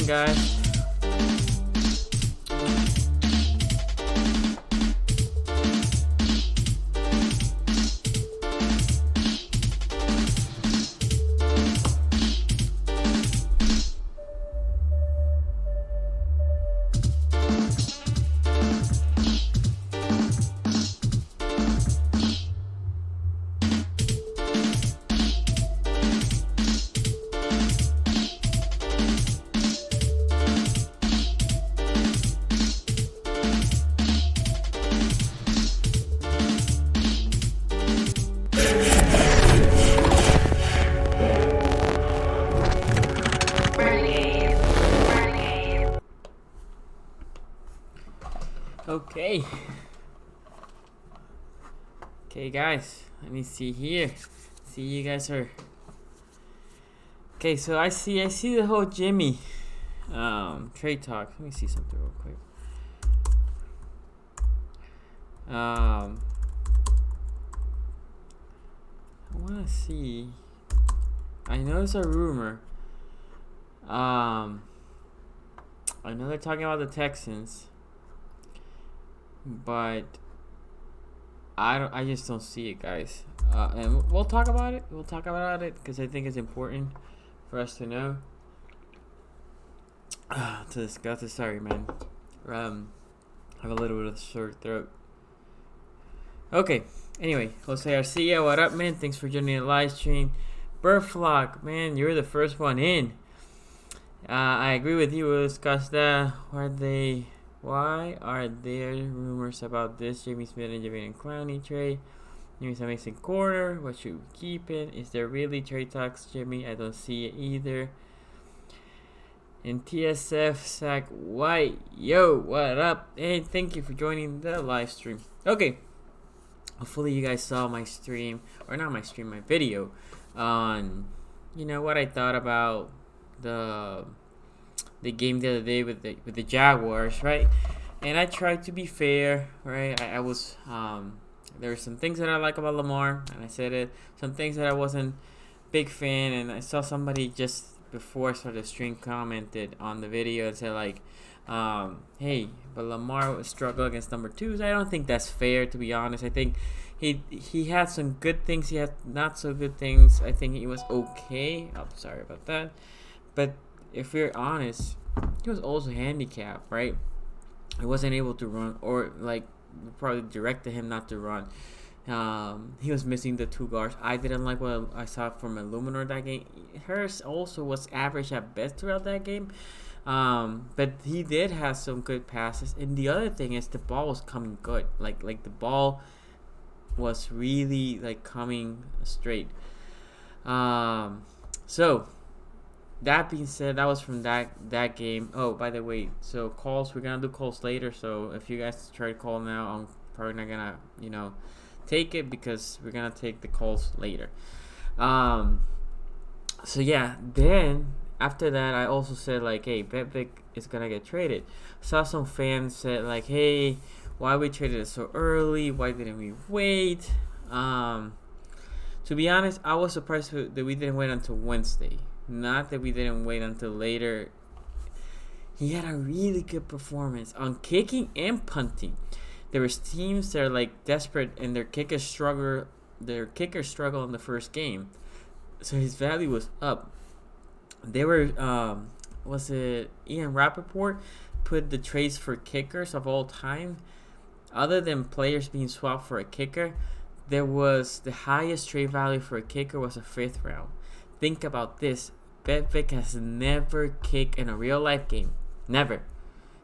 guys. Okay guys, let me see here. See, you guys are okay. So I see the whole Jimmy trade talk. Let me see something real quick. I want to see. I know it's a rumor. I know they're talking about the Texans, but I just don't see it, guys. And we'll talk about it. We'll talk about it because I think it's important for us to know. To discuss it. Sorry, man. I have a little bit of a sore throat. Okay. Anyway, Jose Arcia, what up, man? Thanks for joining the live stream. Burflock, man, you're the first one in. I agree with you. We'll discuss that. Why are there rumors about this Jamie Smith and Javian Clowney trade? Jimmy's amazing corner. What should we keep it? Is there really trade talks, Jimmy? I don't see it either. And TSF Zach White. Yo, what up? And thank you for joining the live stream. Okay. Hopefully you guys saw my stream, or not my stream, my video on, what I thought about the game the other day with the Jaguars, right? And I tried to be fair, right? I was there were some things that I like about Lamar, and I said it. Some things that I wasn't big fan, and I saw somebody just before I started the stream commented on the video and said like, hey, but Lamar would struggle against number twos. I don't think that's fair, to be honest. I think he had some good things. He had not so good things. I think he was okay. I'm sorry about that. But if we're honest, he was also handicapped, right? He wasn't able to run, or like probably directed him not to run. He was missing the two guards. I didn't like what I saw from Illuminor that game. Hurst also was average at best throughout that game. But he did have some good passes. And the other thing is the ball was coming good. Like the ball was really like coming straight. So that being said, that was from that game. Oh, by the way, so calls, we're gonna do calls later. So if you guys try to call now, I'm probably not gonna take it because we're gonna take the calls later. So yeah, then after that, I also said like, hey, Betvic is gonna get traded. Saw some fans said like, hey, why we traded it so early? Why didn't we wait? To be honest, I was surprised that we didn't wait until Wednesday. Not that we didn't wait until later. He had a really good performance on kicking and punting. There was teams that are like desperate and their kickers struggle in the first game. So his value was up. They were was it Ian Rappaport put the trades for kickers of all time, other than players being swapped for a kicker, there was the highest trade value for a kicker was a 5th round. Think about this. Betvic has never kicked in a real life game. Never.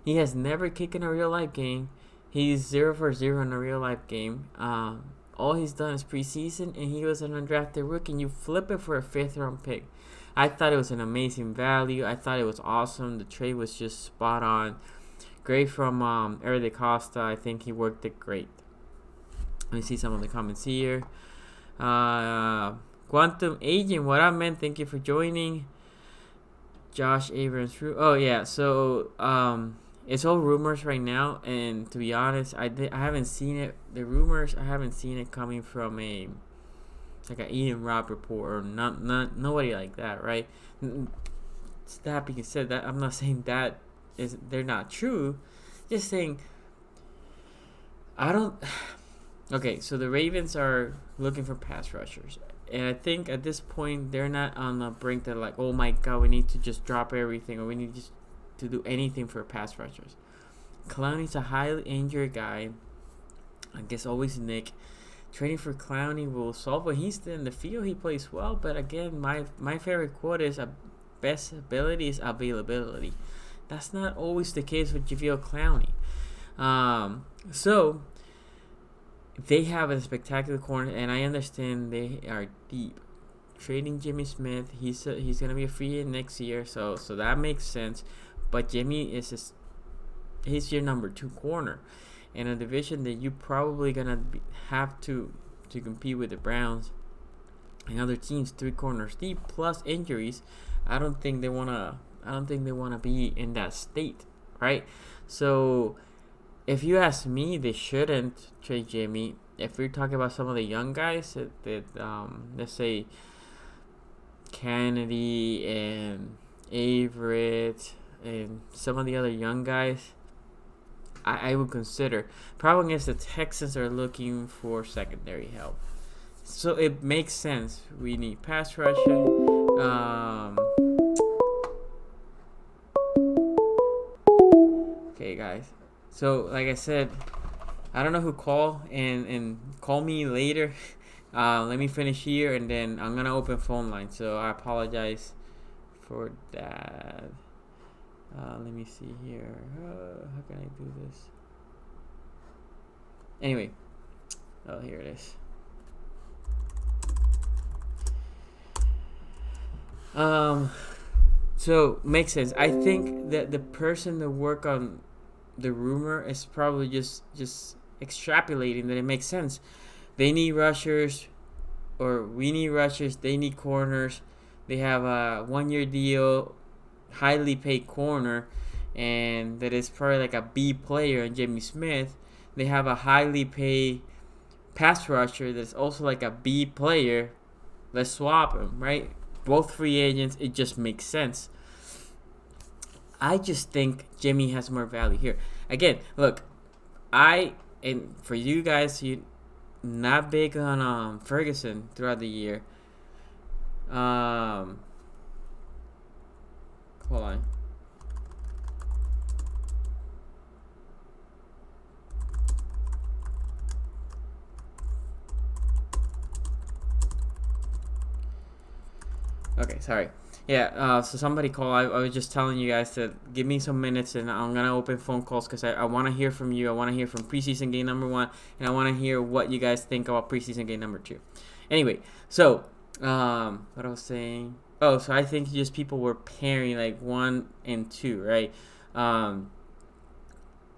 He has never kicked in a real life game. He's 0 for 0 in a real life game. All he's done is preseason, and he was an undrafted rookie. And you flip it for a 5th round pick. I thought it was an amazing value. I thought it was awesome. The trade was just spot on. Great from Eric Costa. I think he worked it great. Let me see some of the comments here. Quantum Agent, what up, man? Thank you for joining. Josh Abrams. Oh, yeah. So, it's all rumors right now. And to be honest, I haven't seen it. The rumors, I haven't seen it coming from an Ian Rappaport or nobody like that, right? that being said, that I'm not saying that they're not true. Just saying I don't. Okay, so the Ravens are looking for pass rushers, and I think at this point they're not on the brink that like, oh my god, we need to just drop everything, or we need just to do anything for pass rushers. Clowney's a highly injured guy. I guess always Nick. Training for Clowney will solve when he's in the field. He plays well, but again, my favorite quote is best ability is availability. That's not always the case with Javier Clowney. So they have a spectacular corner, and I understand they are deep. Trading Jimmy Smith, he's gonna be a free agent next year, so that makes sense. But Jimmy he's your number 2 corner in a division that you probably gonna have to compete with the Browns and other teams 3 corners deep plus injuries. I don't think they wanna be in that state, right? So if you ask me, they shouldn't trade Jimmy. If we're talking about some of the young guys that let's say Kennedy and Averett and some of the other young guys, I would consider. Problem is the Texans are looking for secondary help, so it makes sense. We need pass rushing. Okay, guys. So, like I said, I don't know who called and call me later. Let me finish here, and then I'm gonna open phone line. So I apologize for that. Let me see here. How can I do this? Anyway, here it is. So makes sense. I think that the person that work on the rumor is probably just extrapolating that it makes sense. They need rushers, or we need rushers. They need corners. They have a 1-year deal, highly paid corner, and that is probably like a B player in Jimmy Smith. They have a highly paid pass rusher that's also like a B player. Let's swap them, right? Both free agents. It just makes sense. I just think Jimmy has more value here. Again, look, and for you guys, you not big on Ferguson throughout the year. Hold on. Okay, sorry. Yeah, so somebody called. I was just telling you guys to give me some minutes, and I'm going to open phone calls because I want to hear from you. I want to hear from preseason game number 1, and I want to hear what you guys think about preseason game number 2. Anyway, so what I was saying. Oh, so I think just people were pairing like 1 and 2, right?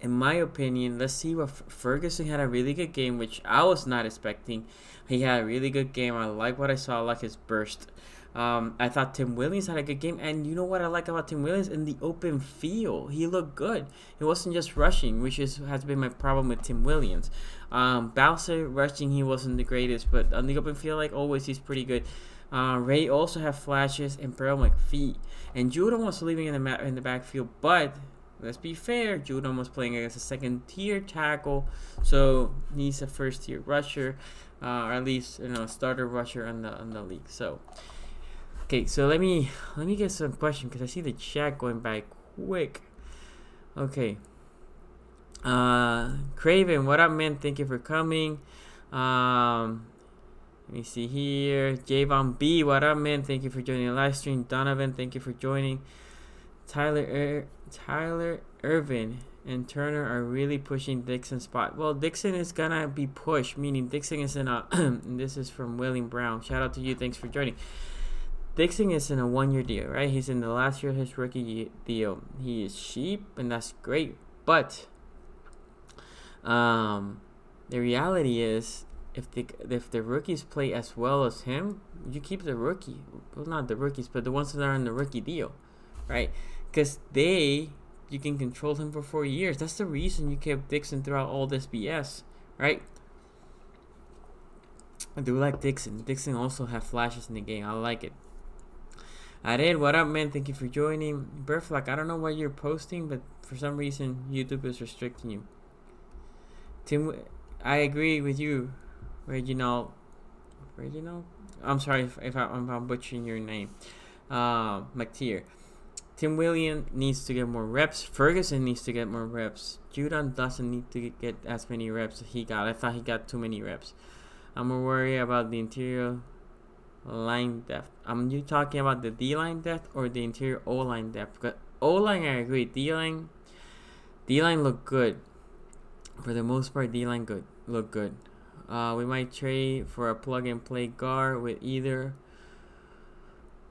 In my opinion, let's see what Ferguson had a really good game, which I was not expecting. He had a really good game. I like what I saw. I like his burst. I thought Tim Williams had a good game, and you know what I like about Tim Williams? In the open field, he looked good. He wasn't just rushing, which has been my problem with Tim Williams. Bowser rushing, he wasn't the greatest, but on the open field, like always, he's pretty good. Ray also had flashes, and Pearl McPhee, and Judon was leaving in the backfield, but let's be fair, Judon was playing against a second-tier tackle, so he's a first-tier rusher, or at least starter rusher in the league. So. Okay, so let me get some questions because I see the chat going by quick. Okay. Craven, what up, man? Thank you for coming. Let me see here. Javon B, what up, man? Thank you for joining the live stream. Donovan, thank you for joining. Tyler Irvin and Turner are really pushing Dixon's spot. Well, Dixon is gonna be pushed, meaning Dixon is in a. And this is from William Brown. Shout out to you. Thanks for joining. Dixon is in a 1-year deal, right? He's in the last year of his rookie deal. He is cheap, and that's great. But the reality is, if the rookies play as well as him, you keep the rookie. Well, not the rookies, but the ones that are in the rookie deal, right? Because you can control him for 4 years. That's the reason you kept Dixon throughout all this BS, right? I do like Dixon. Dixon also have flashes in the game. I like it. Ared, what up, man? Thank you for joining. Burflock, I don't know why you're posting, but for some reason YouTube is restricting you. Tim, I agree with you, Reginald. I'm sorry if I'm butchering your name. McTeer. Tim Williams needs to get more reps. Ferguson needs to get more reps. Judon doesn't need to get as many reps as he got. I thought he got too many reps. I'm more worried about the interior line depth. You talking about the D-line depth or the interior O-line depth? Because O-line, I agree. D-line look good. For the most part, D-line look good. We might trade for a plug-and-play guard with either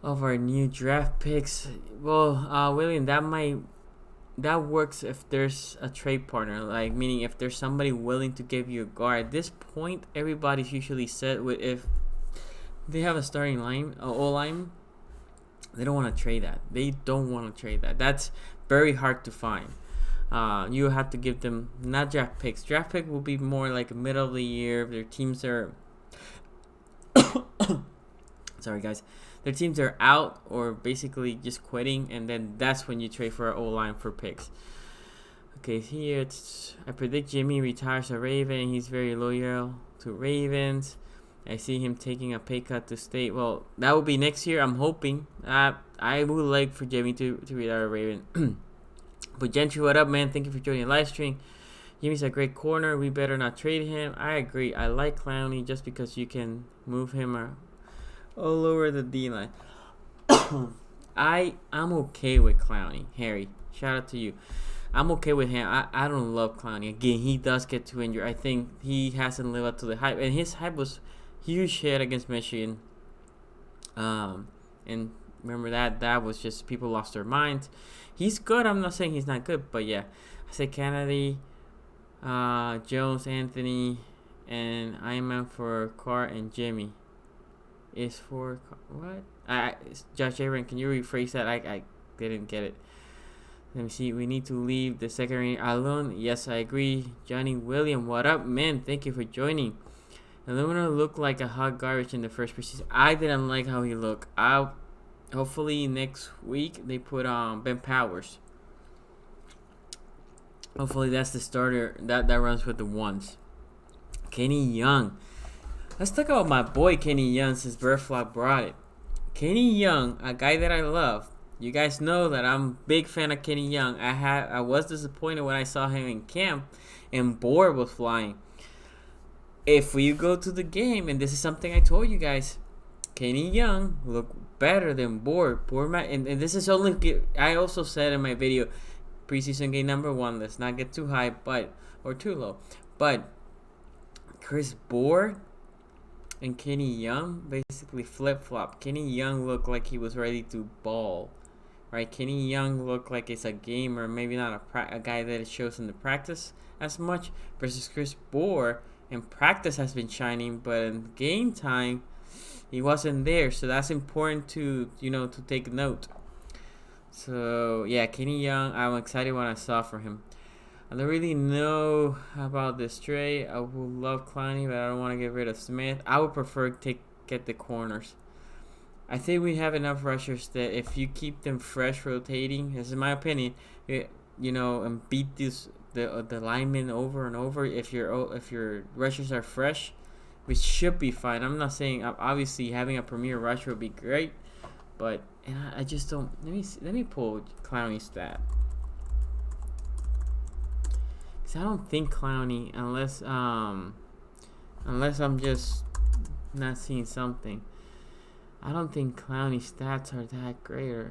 of our new draft picks. Well, William, that works if there's a trade partner, like meaning if there's somebody willing to give you a guard. At this point, everybody's usually set with if they have a starting line, O-line, they don't want to trade that. That's very hard to find. You have to give them not draft picks. Draft pick will be more like middle of the year if their teams are sorry guys. Their teams are out or basically just quitting, and then that's when you trade for an O-line for picks. Okay, here I predict Jimmy retires a Raven. He's very loyal to Ravens. I see him taking a pay cut to stay. Well, that will be next year. I'm hoping. I would like for Jimmy to retire a Raven. But Gentry, what up, man? Thank you for joining the live stream. Jimmy's a great corner. We better not trade him. I agree. I like Clowney just because you can move him all over the D-line. I'm okay with Clowney. Harry, shout out to you. I'm okay with him. I don't love Clowney. Again, he does get too injured. I think he hasn't lived up to the hype. And his hype was huge hit against Michigan. And remember that was just people lost their minds. He's good. I'm not saying he's not good. But yeah, I say Kennedy, Jones, Anthony, and I'm for Carr and Jimmy. Is for what? Josh Aaron, can you rephrase that? I didn't get it. Let me see. We need to leave the secondary alone. Yes, I agree. Johnny William, what up, man? Thank you for joining. Illumina looked like a hot garbage in the first preseason. I didn't like how he looked. Hopefully next week they put on Ben Powers. Hopefully that's the starter that runs with the ones. Kenny Young. Let's talk about my boy Kenny Young since Burflock brought it. Kenny Young, a guy that I love. You guys know that I'm a big fan of Kenny Young. I was disappointed when I saw him in camp and Bohr was flying. If you go to the game, and this is something I told you guys, Kenny Young looked better than Bohr. And this is only, I also said in my video, preseason game number 1, let's not get too high or too low. But Chris Bohr and Kenny Young basically flip-flop. Kenny Young looked like he was ready to ball, right? Kenny Young looked like it's a gamer, maybe not a guy that it shows in the practice as much, versus Chris Bohr in practice has been shining, but in game time, he wasn't there. So that's important to take note. So yeah, Kenny Young, I'm excited when I saw for him. I don't really know about this trade. I would love Clowney, but I don't want to get rid of Smith. I would prefer get the corners. I think we have enough rushers that if you keep them fresh, rotating, this is my opinion, and beat the linemen over and over. If your rushers are fresh, we should be fine. I'm not saying obviously having a premier rusher would be great, but I just don't. Let me pull Clowney's stat. I don't think Clowney, unless I'm just not seeing something. I don't think Clowney's stats are that great.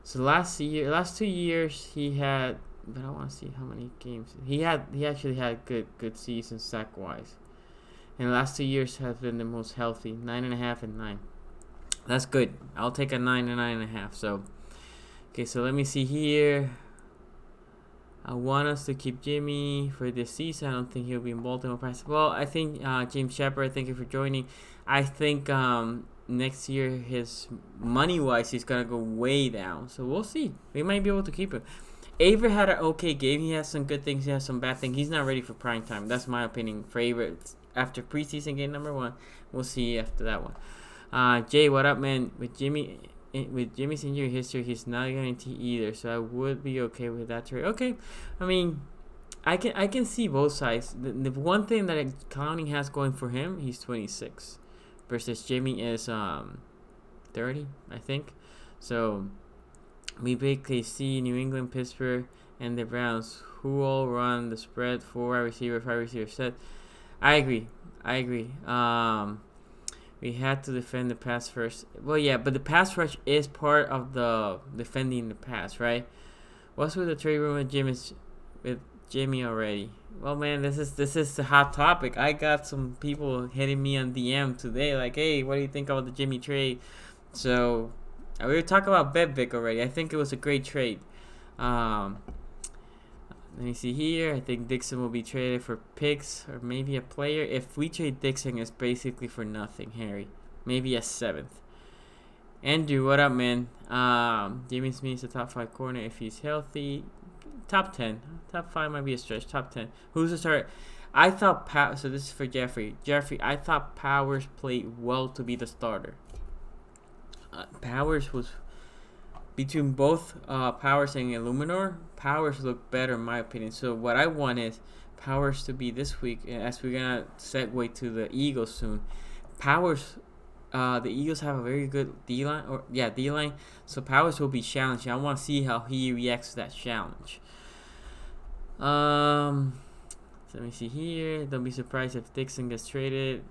So last 2 years he had, but I want to see how many games he actually had good seasons sack wise. And the last 2 years have been the most healthy, 9.5 and 9. That's good. I'll take a 9 and 9.5. So, okay, so let me see here. I want us to keep Jimmy for this season. I don't think he'll be in Baltimore. Well, I think James Shepard, thank you for joining. I think next year, his money-wise, he's going to go way down. So we'll see. We might be able to keep him. Avery had an okay game. He has some good things. He has some bad things. He's not ready for prime time. That's my opinion. For Avery, after preseason game number 1, we'll see after that one. Jay, what up, man? With Jimmy with Jimmy's injury history, he's not guaranteed either. So I would be okay with that trade. Okay, I mean, I can see both sides. The one thing that Clowney has going for him, he's 26, versus Jimmy is 30, I think. So we basically see New England, Pittsburgh, and the Browns who all run the spread, 4 wide receiver, 5 receiver set. I agree. We had to defend the pass first. Well, yeah, but the pass rush is part of the defending the pass, right? What's with the trade room with Jimmy already? Well, man, this is the hot topic. I got some people hitting me on DM today, like, hey, what do you think about the Jimmy trade? So we were talking about Bedvick already. I think it was a great trade. Let me see here. I think Dixon will be traded for picks or maybe a player. If we trade Dixon, it's basically for nothing, Harry. Maybe a 7th. Andrew, what up, man? Jimmy Smith's a top 5 corner if he's healthy. Top 10. Top 5 might be a stretch. Top 10. Who's the starter? I thought so this is for Jeffrey. Jeffrey, I thought Powers played well to be the starter. Powers was between both Powers and Illuminor. Powers look better in my opinion. So what I want is Powers to be this week, as we're gonna segue to the Eagles soon. Powers, the Eagles have a very good D-line. So Powers will be challenging. I want to see how he reacts to that challenge. So let me see here. Don't be surprised if Dixon gets traded.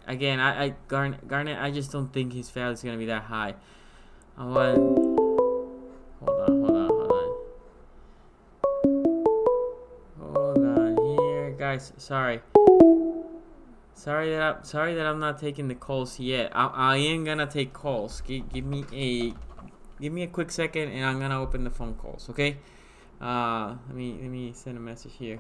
Again, Garnett, I just don't think his value is gonna be that high. Hold on here, guys. Sorry that I'm not taking the calls yet. I am gonna take calls. Give me a quick second, and I'm gonna open the phone calls. Okay. Let me send a message here.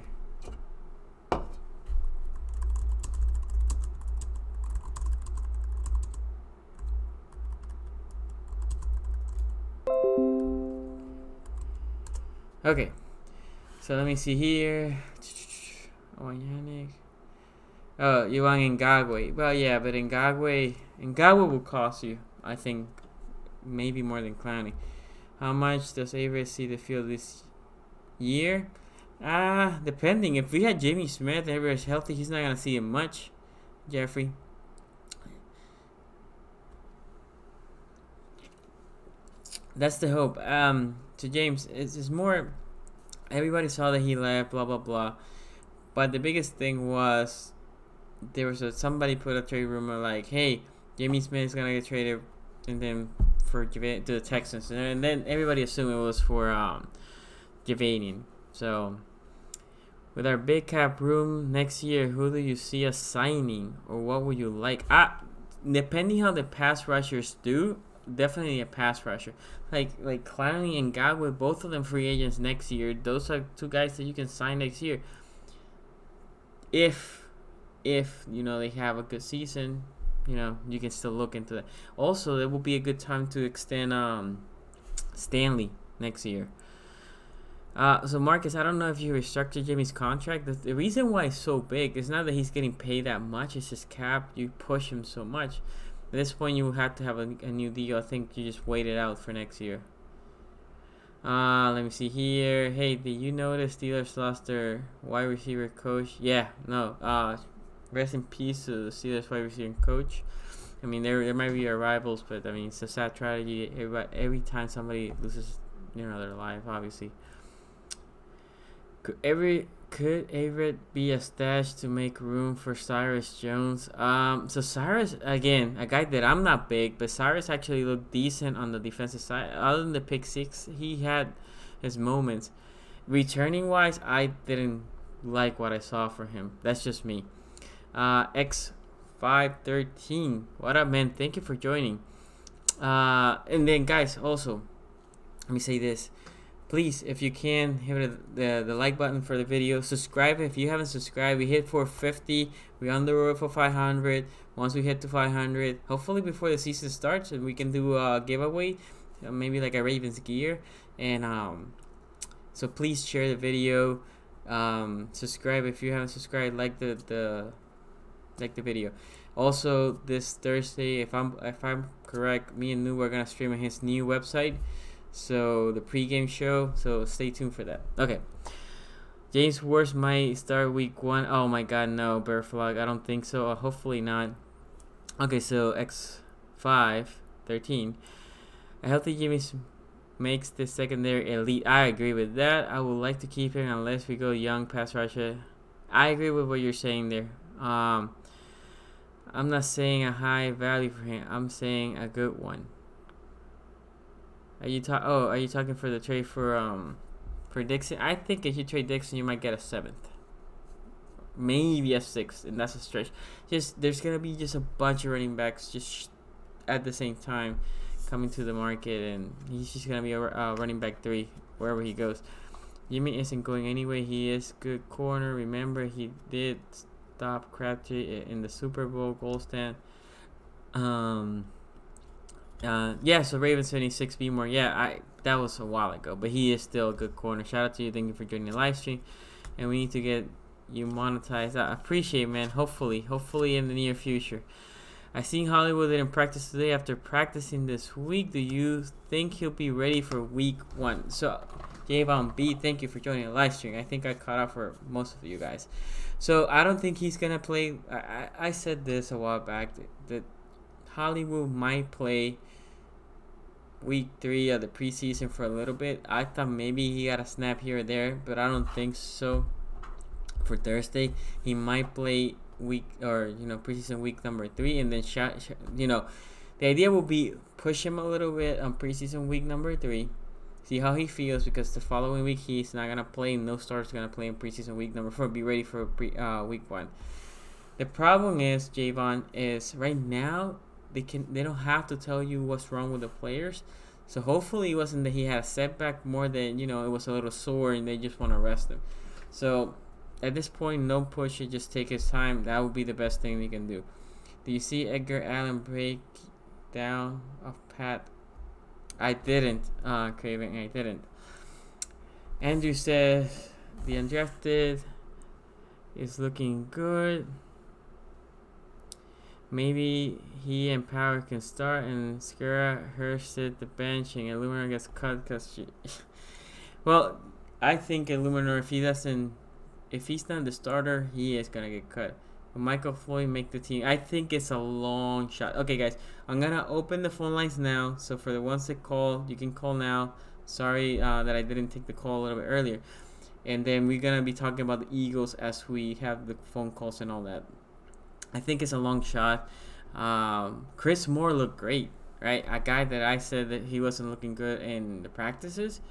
Okay, so let me see here. Oh, Yannick. Oh, you want Ngagwe. Well, yeah, but Ngagwe will cost you, I think, maybe more than Clowney. How much does Avery see the field this year? Depending. If we had Jimmy Smith, Avery's healthy, he's not going to see him much, Jeffrey. That's the hope. To James, it's more. Everybody saw that he left, blah blah blah, but the biggest thing was there was somebody put a trade rumor like, "Hey, Jimmy Smith is gonna get traded," and then to the Texans, and then everybody assumed it was for Javanian. So, with our big cap room next year, who do you see us signing, or what would you like? Depending how the pass rushers do. Definitely a pass rusher, like Clowney and Godwin, both of them free agents next year. Those are 2 guys that you can sign next year. If they have a good season, you can still look into that. Also, it will be a good time to extend Stanley next year. So Marcus, I don't know if you restructured Jimmy's contract. The reason why it's so big is not that he's getting paid that much. It's just cap. You push him so much. At this point, you have to have a new deal. I think you just wait it out for next year. Let me see here. Hey, did you know the Steelers lost their wide receiver coach? Yeah, no. Rest in peace to the Steelers wide receiver coach. I mean, there might be rivals, but I mean, it's a sad tragedy. Every time somebody loses, their life, obviously. Could Everett be a stash to make room for Cyrus Jones? So Cyrus, again, a guy that I'm not big, but Cyrus actually looked decent on the defensive side. Other than the pick 6, he had his moments. Returning wise, I didn't like what I saw for him. That's just me. X513, what up, man? Thank you for joining. And then, guys, also, let me say this. Please, if you can, hit the like button for the video. Subscribe if you haven't subscribed. We hit 450. We're on the road for 500. Once we hit to 500, hopefully before the season starts, and we can do a giveaway, maybe like a Ravens gear. And so please share the video. Subscribe if you haven't subscribed. Like the video. Also, this Thursday, if I'm correct, me and Lou are gonna stream on his new website, so the pregame show. So stay tuned for that. Okay. James Worst might start week 1. Oh my God, no, Bearflog. I don't think so. Hopefully not. Okay, so X513. A healthy Jimmy makes the secondary elite. I agree with that. I would like to keep him unless we go young pass rusher. I agree with what you're saying there. I'm not saying a high value for him. I'm saying a good one. Are you talking for the trade for Dixon? I think if you trade Dixon, you might get a 7th, maybe a 6th, and that's a stretch. Just there's gonna be just a bunch of running backs just at the same time coming to the market, and he's just gonna be a running back 3 wherever he goes. Jimmy isn't going anyway. He is good corner. Remember, he did stop Crabtree in the Super Bowl goal stand. So Ravens 76 be more. Yeah, that was a while ago, but he is still a good corner. Shout out to you. Thank you for joining the live stream, and we need to get you monetized. I appreciate it, man. Hopefully in the near future. I seen Hollywood didn't practice today after practicing this week. Do you think he'll be ready for week 1? So, Javon B, thank you for joining the live stream. I think I caught up for most of you guys. So, I don't think he's going to play. I said this a while back that Hollywood might play week 3 of the preseason for a little bit. I thought maybe he got a snap here or there, but I don't think so. For Thursday, he might play preseason week number 3, and then the idea will be push him a little bit on preseason week number 3, see how he feels, because the following week he's not gonna play. No starter's gonna play in preseason week number 4. Be ready for week 1. The problem is, Javon, is right now they don't have to tell you what's wrong with the players. So hopefully it wasn't that he had a setback, more than it was a little sore and they just want to rest him. So at this point, no push it, just take his time. That would be the best thing we can do. Do you see Edgar Allen break down of Pat? I didn't, Craven. I didn't. Andrew says the undrafted is looking good. Maybe he and Power can start, and Skura Hirsch sit the bench, and Illuminor gets cut because she. Well, I think Illuminor, if he's not the starter, he is gonna get cut. Will Michael Floyd make the team? I think it's a long shot. Okay, guys, I'm gonna open the phone lines now. So for the ones that call, you can call now. Sorry that I didn't take the call a little bit earlier. And then we're gonna be talking about the Eagles as we have the phone calls and all that. I think it's a long shot. Chris Moore looked great, right? A guy that I said that he wasn't looking good in the practices.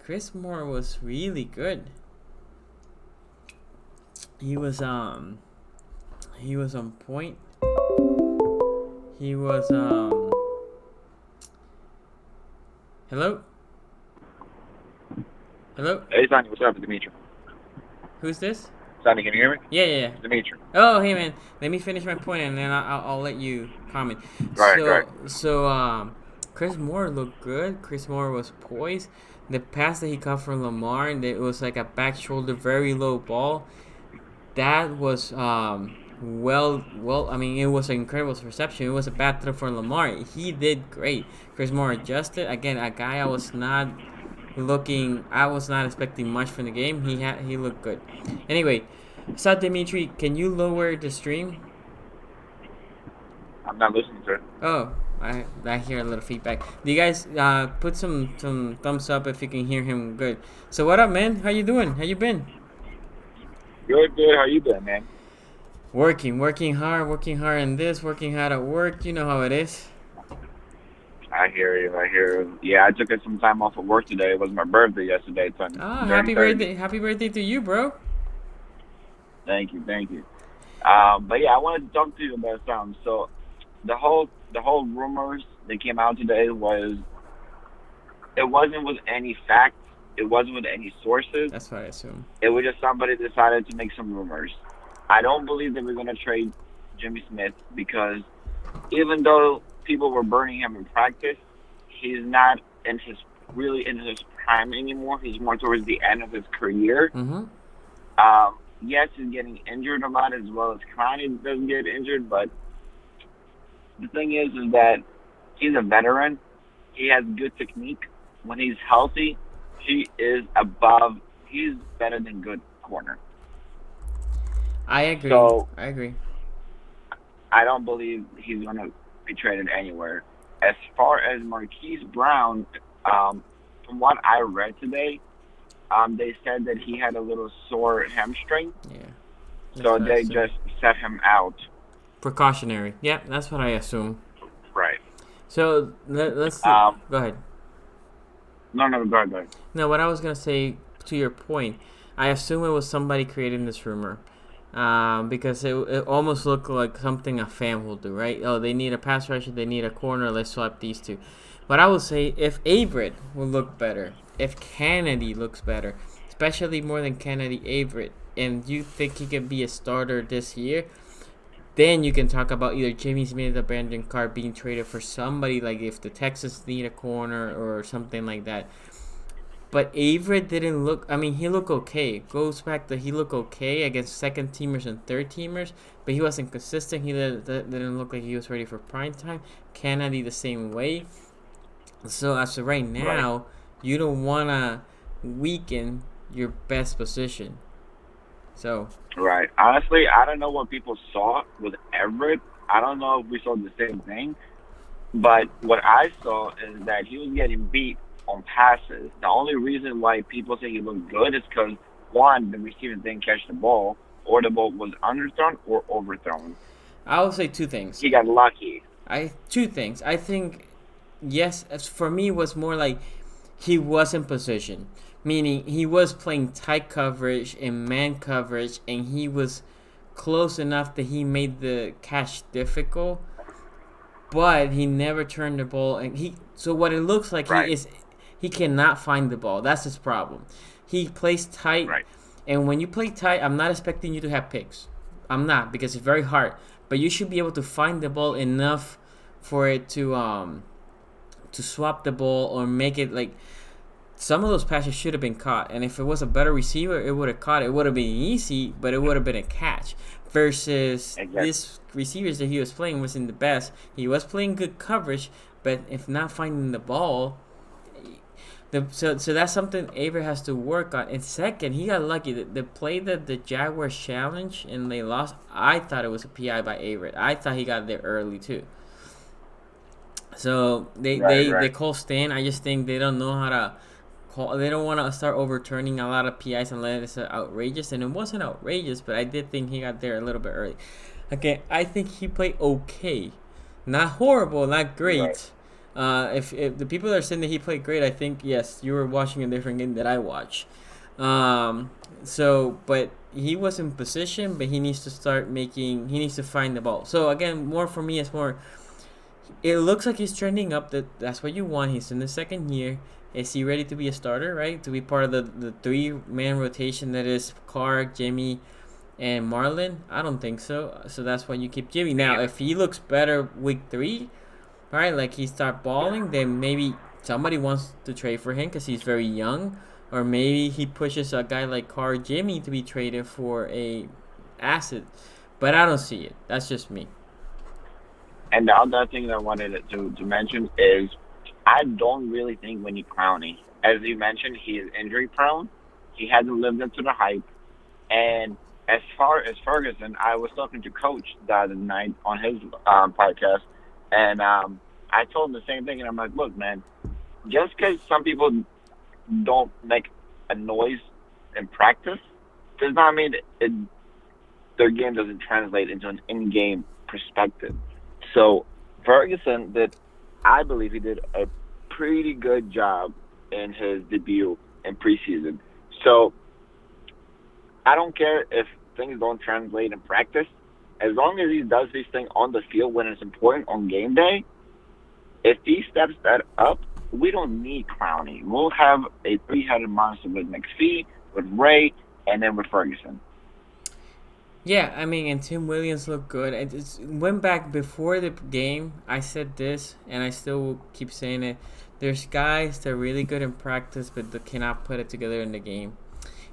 Chris Moore was really good. He was on point. He was Hello? Hey, Sonny, what's up? It's Dimitri. Who's this? Sonny, can you hear me? Yeah. Dimitri. Oh, hey, man. Let me finish my point, and then I'll let you comment. Right. So, Chris Moore looked good. Chris Moore was poised. The pass that he caught from Lamar, it was like a back shoulder, very low ball. That was, I mean, it was an incredible reception. It was a bad throw for Lamar. He did great. Chris Moore adjusted. Again, a guy I was not expecting much from the game. He looked good. Anyway, so Dimitri, can you lower the stream? I'm not listening, sir. Oh, I hear a little feedback. Do you guys put some thumbs up if you can hear him good? So what up, man? How you doing? How you been? Good. How you been, man? Working hard in this, working hard at work. You know how it is. I hear you. Yeah, I took some time off of work today. It was my birthday yesterday. So happy birthday! Happy birthday to you, bro. Thank you. But yeah, I wanted to talk to you about something. So the whole rumors that came out today it wasn't with any facts. It wasn't with any sources. That's what I assume. It was just somebody decided to make some rumors. I don't believe that we're going to trade Jimmy Smith because even though people were burning him in practice, he's not in his prime anymore. He's more towards the end of his career. Mm-hmm. yes, he's getting injured a lot as well as Clowney doesn't get injured. But the thing is that he's a veteran. He has good technique. When he's healthy, he is above. He's better than good corner. I agree. So I agree. I don't believe he's gonna be traded anywhere. As far as Marquise Brown, from what I read today, they said that he had a little sore hamstring, Yeah, that's so what I they assume. just set him out. Precautionary. Yeah, that's what I assume. Right. So let's Um, go ahead. no, no, go ahead, go ahead. No, what I was gonna say to your point, I assume it was somebody creating this rumor, because it almost looked like something a fan will do, right? Oh, they need a pass rusher, they need a corner. Let's swap these two. But I would say if Averett will look better, if Kennedy looks better, especially more than Kennedy Averett, and you think he can be a starter this year, then you can talk about either Jimmy Smith or Brandon Carr being traded for somebody, like if the Texans need a corner or something like that. But Averett didn't look. I mean, he looked okay. Goes back to he looked okay against second teamers and third teamers, but he wasn't consistent. He didn't look like he was ready for prime time. Kennedy the same way. So as of right Right. now, you don't wanna weaken your best position. So Right. Honestly, I don't know what people saw with Everett. I don't know if we saw the same thing. But what I saw is that he was getting beat on passes. The only reason why people say he looked good is because one, the receiver didn't catch the ball, or the ball was underthrown or overthrown. I will say two things. He got lucky. Two things. I think yes, as for me, it was more like he was in position, meaning he was playing tight coverage and man coverage, and he was close enough that he made the catch difficult, but he never turned the ball. And he so what it looks like Right. he cannot find the ball. That's his problem. He plays tight, Right. and when you play tight, I'm not expecting you to have picks. I'm not, because it's very hard. But you should be able to find the ball enough for it to swap the ball or make it like some of those passes should have been caught. And if it was a better receiver, it would have caught it. It would have been easy, but it would have been a catch. Versus Exactly. this receivers that he was playing wasn't the best. He was playing good coverage, but if not finding the ball, so that's something Aver has to work on. And second, he got lucky. The play that the Jaguars challenged and they lost, I thought it was a PI by Aver. I thought he got there early too. So they Right. they they Right. call Stan. I just think they don't know how to call. They don't want to start overturning a lot of PIs unless it's outrageous. And it wasn't outrageous, but I did think he got there a little bit early. Okay, I think he played okay, not horrible, not Right. great. If the people that are saying that he played great, I think yes, you were watching a different game that I watch. But he was in position, but he needs to start making. He needs to find the ball. So again, more for me, it's more. It looks like he's trending up. That's what you want. He's in the second year. Is he ready to be a starter? Right, to be part of the 3-man rotation that is Carr, Jimmy, and Marlin? I don't think so. So that's why you keep Jimmy. Now, Yeah. if he looks better week 3, right, like he start balling, then maybe somebody wants to trade for him because he's very young, or maybe he pushes a guy like Carr, Jimmy to be traded for a asset. But I don't see it. That's just me. And the other thing that I wanted to mention is I don't really think Winnie Clowney, as you mentioned, he is injury prone. He hasn't lived up to the hype. And as far as Ferguson, I was talking to Coach the other night on his podcast, and I told him the same thing. And I'm like, look, man, just because some people don't make a noise in practice does not mean their game doesn't translate into an in-game perspective. So Ferguson did, I believe he did a pretty good job in his debut in preseason. So I don't care if things don't translate in practice. As long as he does these things on the field when it's important on game day, if he steps that up, we don't need Clowney. We'll have a three-headed monster with McPhee, with Ray, and then with Ferguson. Yeah, I mean, and Tim Williams looked good. I just went back before the game. I said this, and I still will keep saying it. There's guys that are really good in practice, but they cannot put it together in the game.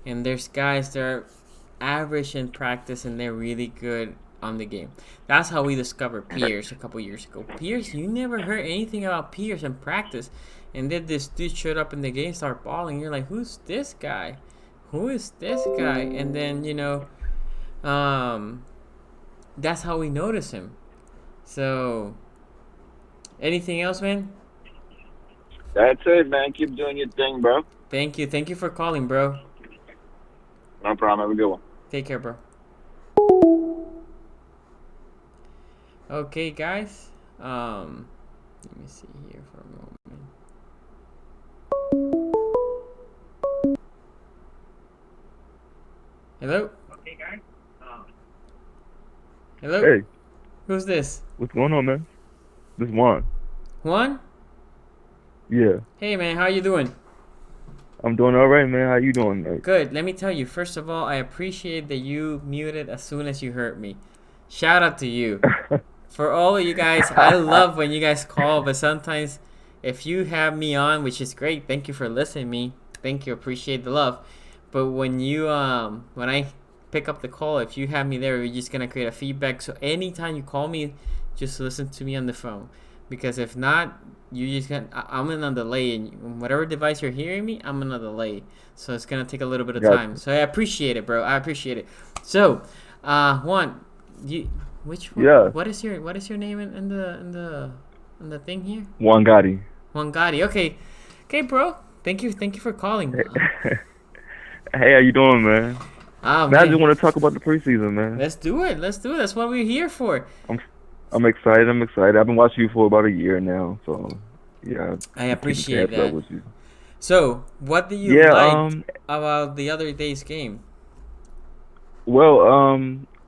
And there's guys that are average in practice and they're really good on the game. That's how we discovered Pierce a couple years ago. Pierce, you never heard anything about Pierce in practice, and then this dude showed up in the game, start balling. You're like, who's this guy? Who is this guy? And then that's how we notice him. So, anything else, man? That's it, man. Keep doing your thing, bro. Thank you for calling, bro. No problem. Have a good one. Take care, bro. Okay, guys. Let me see here for a moment. Hello? Okay, guys. Hello? Hey. Who's this? What's going on, man? This is Juan. Juan? Yeah. Hey, man. How you doing? I'm doing all right, man. How you doing, man? Good. Let me tell you, first of all, I appreciate that you muted as soon as you heard me. Shout out to you. For all of you guys, I love when you guys call, but sometimes if you have me on, which is great, thank you for listening to me. Thank you. Appreciate the love. But when you when I pick up the call, if you have me there, we're just gonna create a feedback. So anytime you call me, just listen to me on the phone. Because if not, you just I'm in a delay, and whatever device you're hearing me, I'm in a delay. So it's gonna take a little bit of time. So I appreciate it, bro. I appreciate it. So, Juan, which one? Yeah. What is your name in the thing here? Juan Gotti. Juan Gotti. Okay, bro. Thank you for calling. Hey, how you doing, man? Man, I just want to talk about the preseason, man. Let's do it. That's what we're here for. I'm excited. I've been watching you for about a year now, so yeah. I appreciate keeping tabs up that. with you. So, what do you like about the other day's game? Well,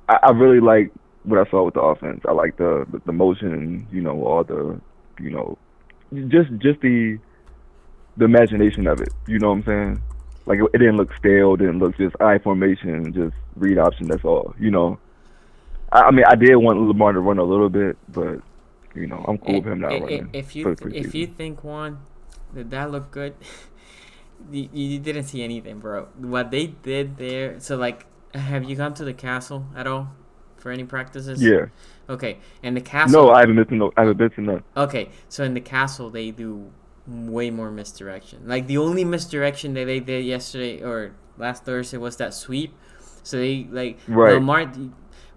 I really like what I saw with the offense. I like the motion, all the, just the imagination of it. You know what I'm saying? Like it didn't look stale, didn't look just I formation, just read option. That's all. I mean, I did want Lamar to run a little bit, but I'm cool with him not running. If you think, Juan, that looked good, you didn't see anything, bro. What they did there. So like, have you gone to the castle at all for any practices? Yeah. Okay, and the castle. No, I haven't been to none. Okay, so in the castle they do way more misdirection. Like the only misdirection that they did yesterday or last Thursday was that sweep. So they Lamar.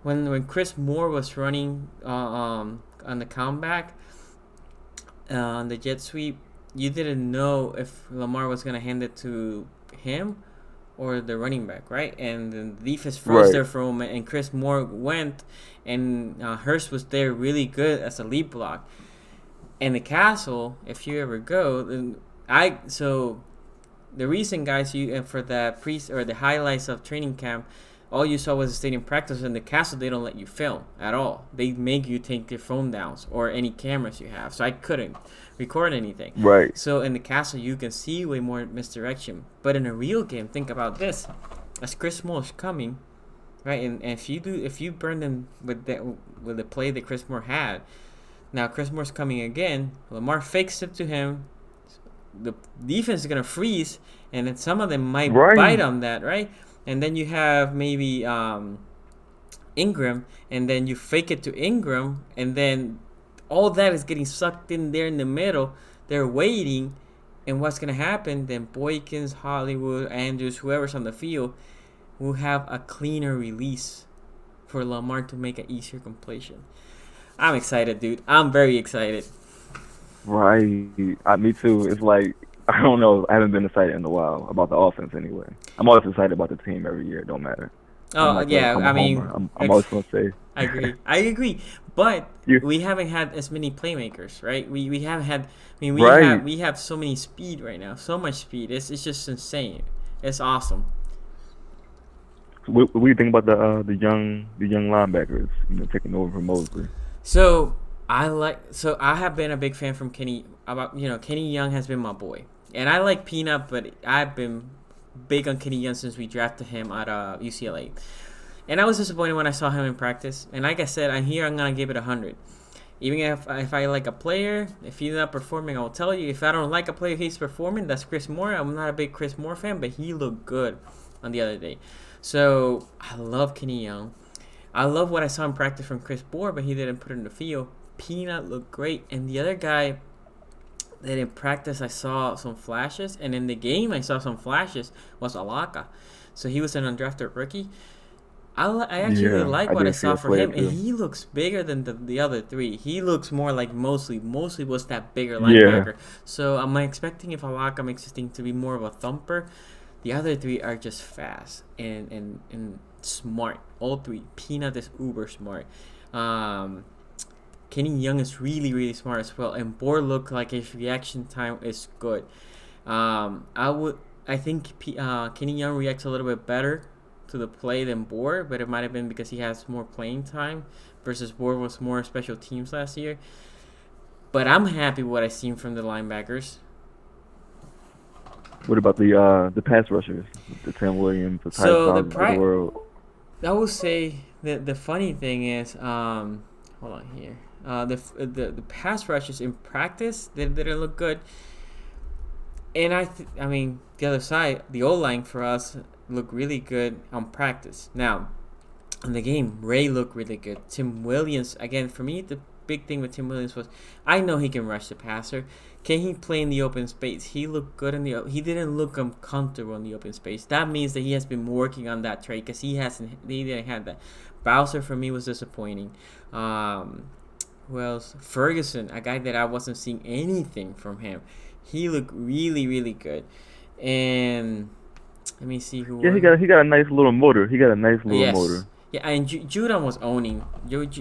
When Chris Moore was running on the comeback on the jet sweep, you didn't know if Lamar was gonna hand it to him or the running back, right? And the defense froze there for a moment, and Chris Moore went, and Hurst was there really good as a lead block. And the castle, if you ever go, the reason, guys, you for the highlights of training camp, all you saw was a stadium practice. In the castle, they don't let you film at all. They make you take your phone down or any cameras you have. So I couldn't record anything. Right. So in the castle, you can see way more misdirection. But in a real game, think about this: as Chris Moore is coming, right, and if you burn them with the play that Chris Moore had, now Chris Moore's coming again. Lamar fakes it to him. The defense is gonna freeze, and then some of them might bite on that, right? And then you have maybe Ingram, and then you fake it to Ingram, and then all that is getting sucked in there in the middle. They're waiting, and what's going to happen? Then Boykins, Hollywood, Andrews, whoever's on the field, will have a cleaner release for Lamar to make an easier completion. I'm excited, dude. I'm very excited. Right. Me too. It's like, I don't know. I haven't been excited in a while about the offense anyway. I'm always excited about the team every year. It don't matter. Oh, yeah. I'm always going to say. I agree. But we haven't had as many playmakers, right? We haven't had. I mean, we have so many speed right now. So much speed. It's just insane. It's awesome. What do you think about the young linebackers, taking over from Mosley? So I have been a big fan from Kenny. Kenny Young has been my boy. And I like Peanut, but I've been big on Kenny Young since we drafted him at UCLA. And I was disappointed when I saw him in practice. And like I said, I'm going to give it 100. Even if I like a player, if he's not performing, I'll tell you. If I don't like a player he's performing, that's Chris Moore. I'm not a big Chris Moore fan, but he looked good on the other day. So I love Kenny Young. I love what I saw in practice from Chris Bohr, but he didn't put it in the field. Peanut looked great, and the other guy that in practice I saw some flashes, and in the game I saw some flashes was Alaka. So he was an undrafted rookie. I actually really Yeah, like I what I did see saw that for player him, and too. he looks bigger than the other three. He looks more like Mosley. Mosley was that bigger Yeah, linebacker. So I'm expecting if Alaka makes this thing to be more of a thumper. The other three are just fast and smart. All three. Peanut is uber smart. Um, Kenny Young is really, really smart as well. And Bohr looked like his reaction time is good. I think Kenny Young reacts a little bit better to the play than Bohr, but it might have been because he has more playing time versus Bohr was more special teams last year. But I'm happy with what I've seen from the linebackers. what about the pass rushers, the Tim Williams, the Tyus So Bowser's of the world? I will say that the funny thing is, hold on here. The pass rushes in practice they didn't look good, and I mean the other side, the O line for us looked really good on practice. Now, in the game, Ray looked really good. Tim Williams, again, for me, the big thing with Tim Williams was I know he can rush the passer. Can he play in the open space? He looked good in the. He didn't look uncomfortable in the open space. That means that he has been working on that trait because he hasn't. He didn't have that. Bowser for me was disappointing. Who else? Ferguson, a guy that I wasn't seeing anything from him. He looked really, really good. And let me see who Yeah, was. he got a nice little motor. He got a nice little Yes. motor. Yeah, and Judon was owning.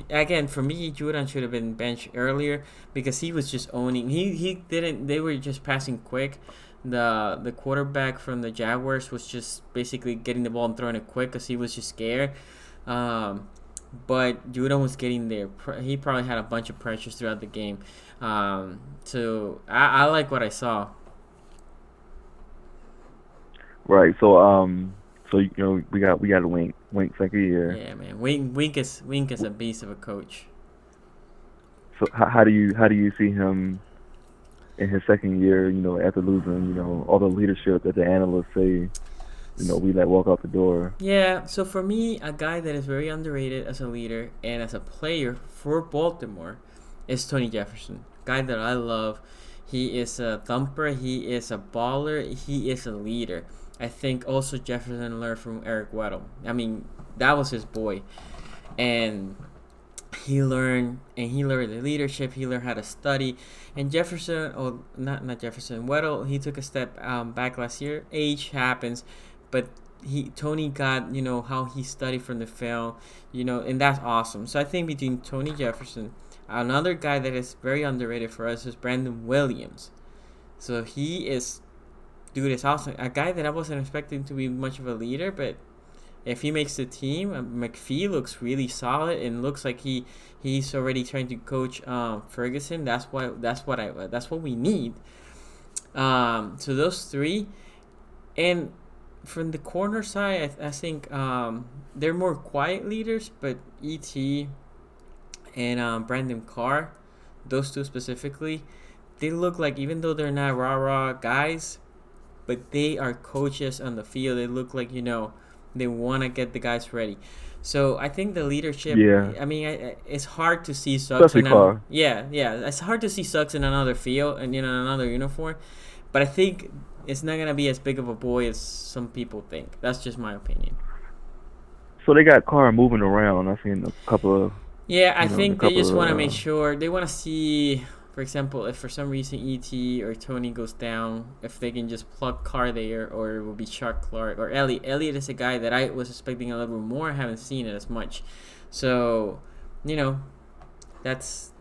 Again, for me, Judon should have been benched earlier because he was just owning. He didn't. They were just passing quick. The quarterback from the Jaguars was just basically getting the ball and throwing it quick because he was just scared. But Judon was getting there. He probably had a bunch of pressures throughout the game. So I like what I saw. Right. So you know we got Wink second year. Yeah, man. Wink is a beast of a coach. So how do you see him in his second year? You know, after losing all the leadership that the analysts say we let walk out the door. Yeah, so for me, a guy that is very underrated as a leader and as a player for Baltimore is Tony Jefferson. Guy that I love. He is a thumper, he is a baller, he is a leader. I think also Jefferson learned from Eric Weddle. I mean, that was his boy. And he learned the leadership, he learned how to study. And Jefferson, oh not Jefferson, Weddle, he took a step back last year. Age happens, but Tony got how he studied from the film, and that's awesome. So I think between Tony Jefferson, another guy that is very underrated for us is Brandon Williams. So he is, dude, is awesome. A guy that I wasn't expecting to be much of a leader, but if he makes the team, McPhee looks really solid and looks like he's already trying to coach Ferguson. That's what we need. So those three, and from the corner side, I think they're more quiet leaders, but E.T. and Brandon Carr, those two specifically, they look like, even though they're not rah-rah guys, but they are coaches on the field. They look like, they want to get the guys ready. So I think the leadership, Yeah, I mean, it's hard to see Suggs especially in Carr. it's hard to see Suggs in another field and in another uniform, but I think it's not going to be as big of a boy as some people think. That's just my opinion. So they got Carr moving around. I've seen a couple of Yeah, I a think they just couple want to of make sure. They want to see, for example, if for some reason ET or Tony goes down, if they can just plug Carr there, or it will be Chuck Clark or Elliott. Elliott is a guy that I was expecting a little bit more. I haven't seen it as much. So, that's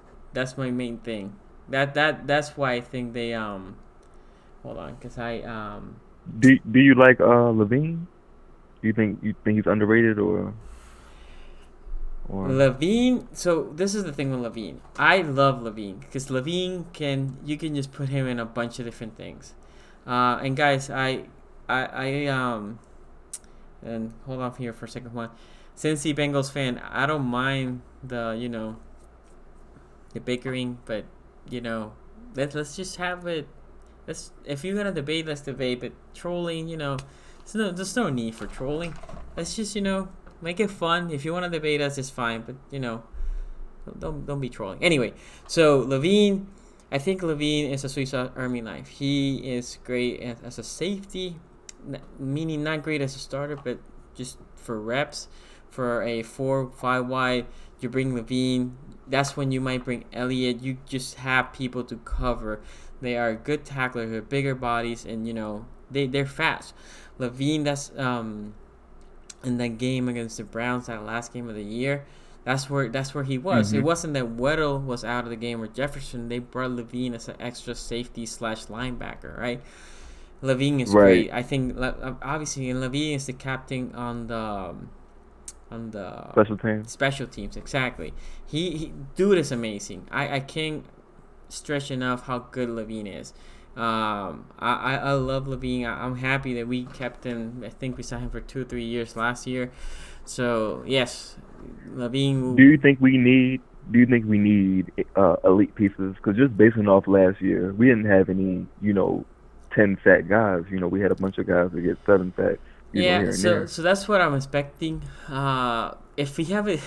my main thing. That's why I think they hold on, cause Do you like Levine? You think he's underrated or Levine. So this is the thing with Levine. I love Levine because Levine you can just put him in a bunch of different things. And guys, I and hold on here for a second. One, Cincy Bengals fan, I don't mind the bickering, but let's just have it. If you're gonna debate, let's debate. But trolling, there's no need for trolling. Let's just make it fun. If you want to debate us, it's fine. But don't be trolling. Anyway, so Levine, I think Levine is a Swiss Army knife. He is great as a safety, meaning not great as a starter, but just for reps. For a 4-5 wide, you bring Levine. That's when you might bring Elliott. You just have people to cover. They are good tacklers. They're bigger bodies, and they're fast. Levine, that's in that game against the Browns, that last game of the year. That's where he was. Mm-hmm. It wasn't that Weddle was out of the game or Jefferson. They brought Levine as an extra safety / linebacker, right? Levine is great. I think obviously Levine is the captain on the special teams. Exactly. He dude is amazing. I can't stretch enough how good Levine is. I love Levine. I'm happy that we kept him. I think we signed him for 2-3 years last year. So yes, Levine. Do you think we need elite pieces? Because just basing off last year, we didn't have any 10-sack guys. We had a bunch of guys that get 7 sacks. Yeah, so that's what I'm expecting. If we have it,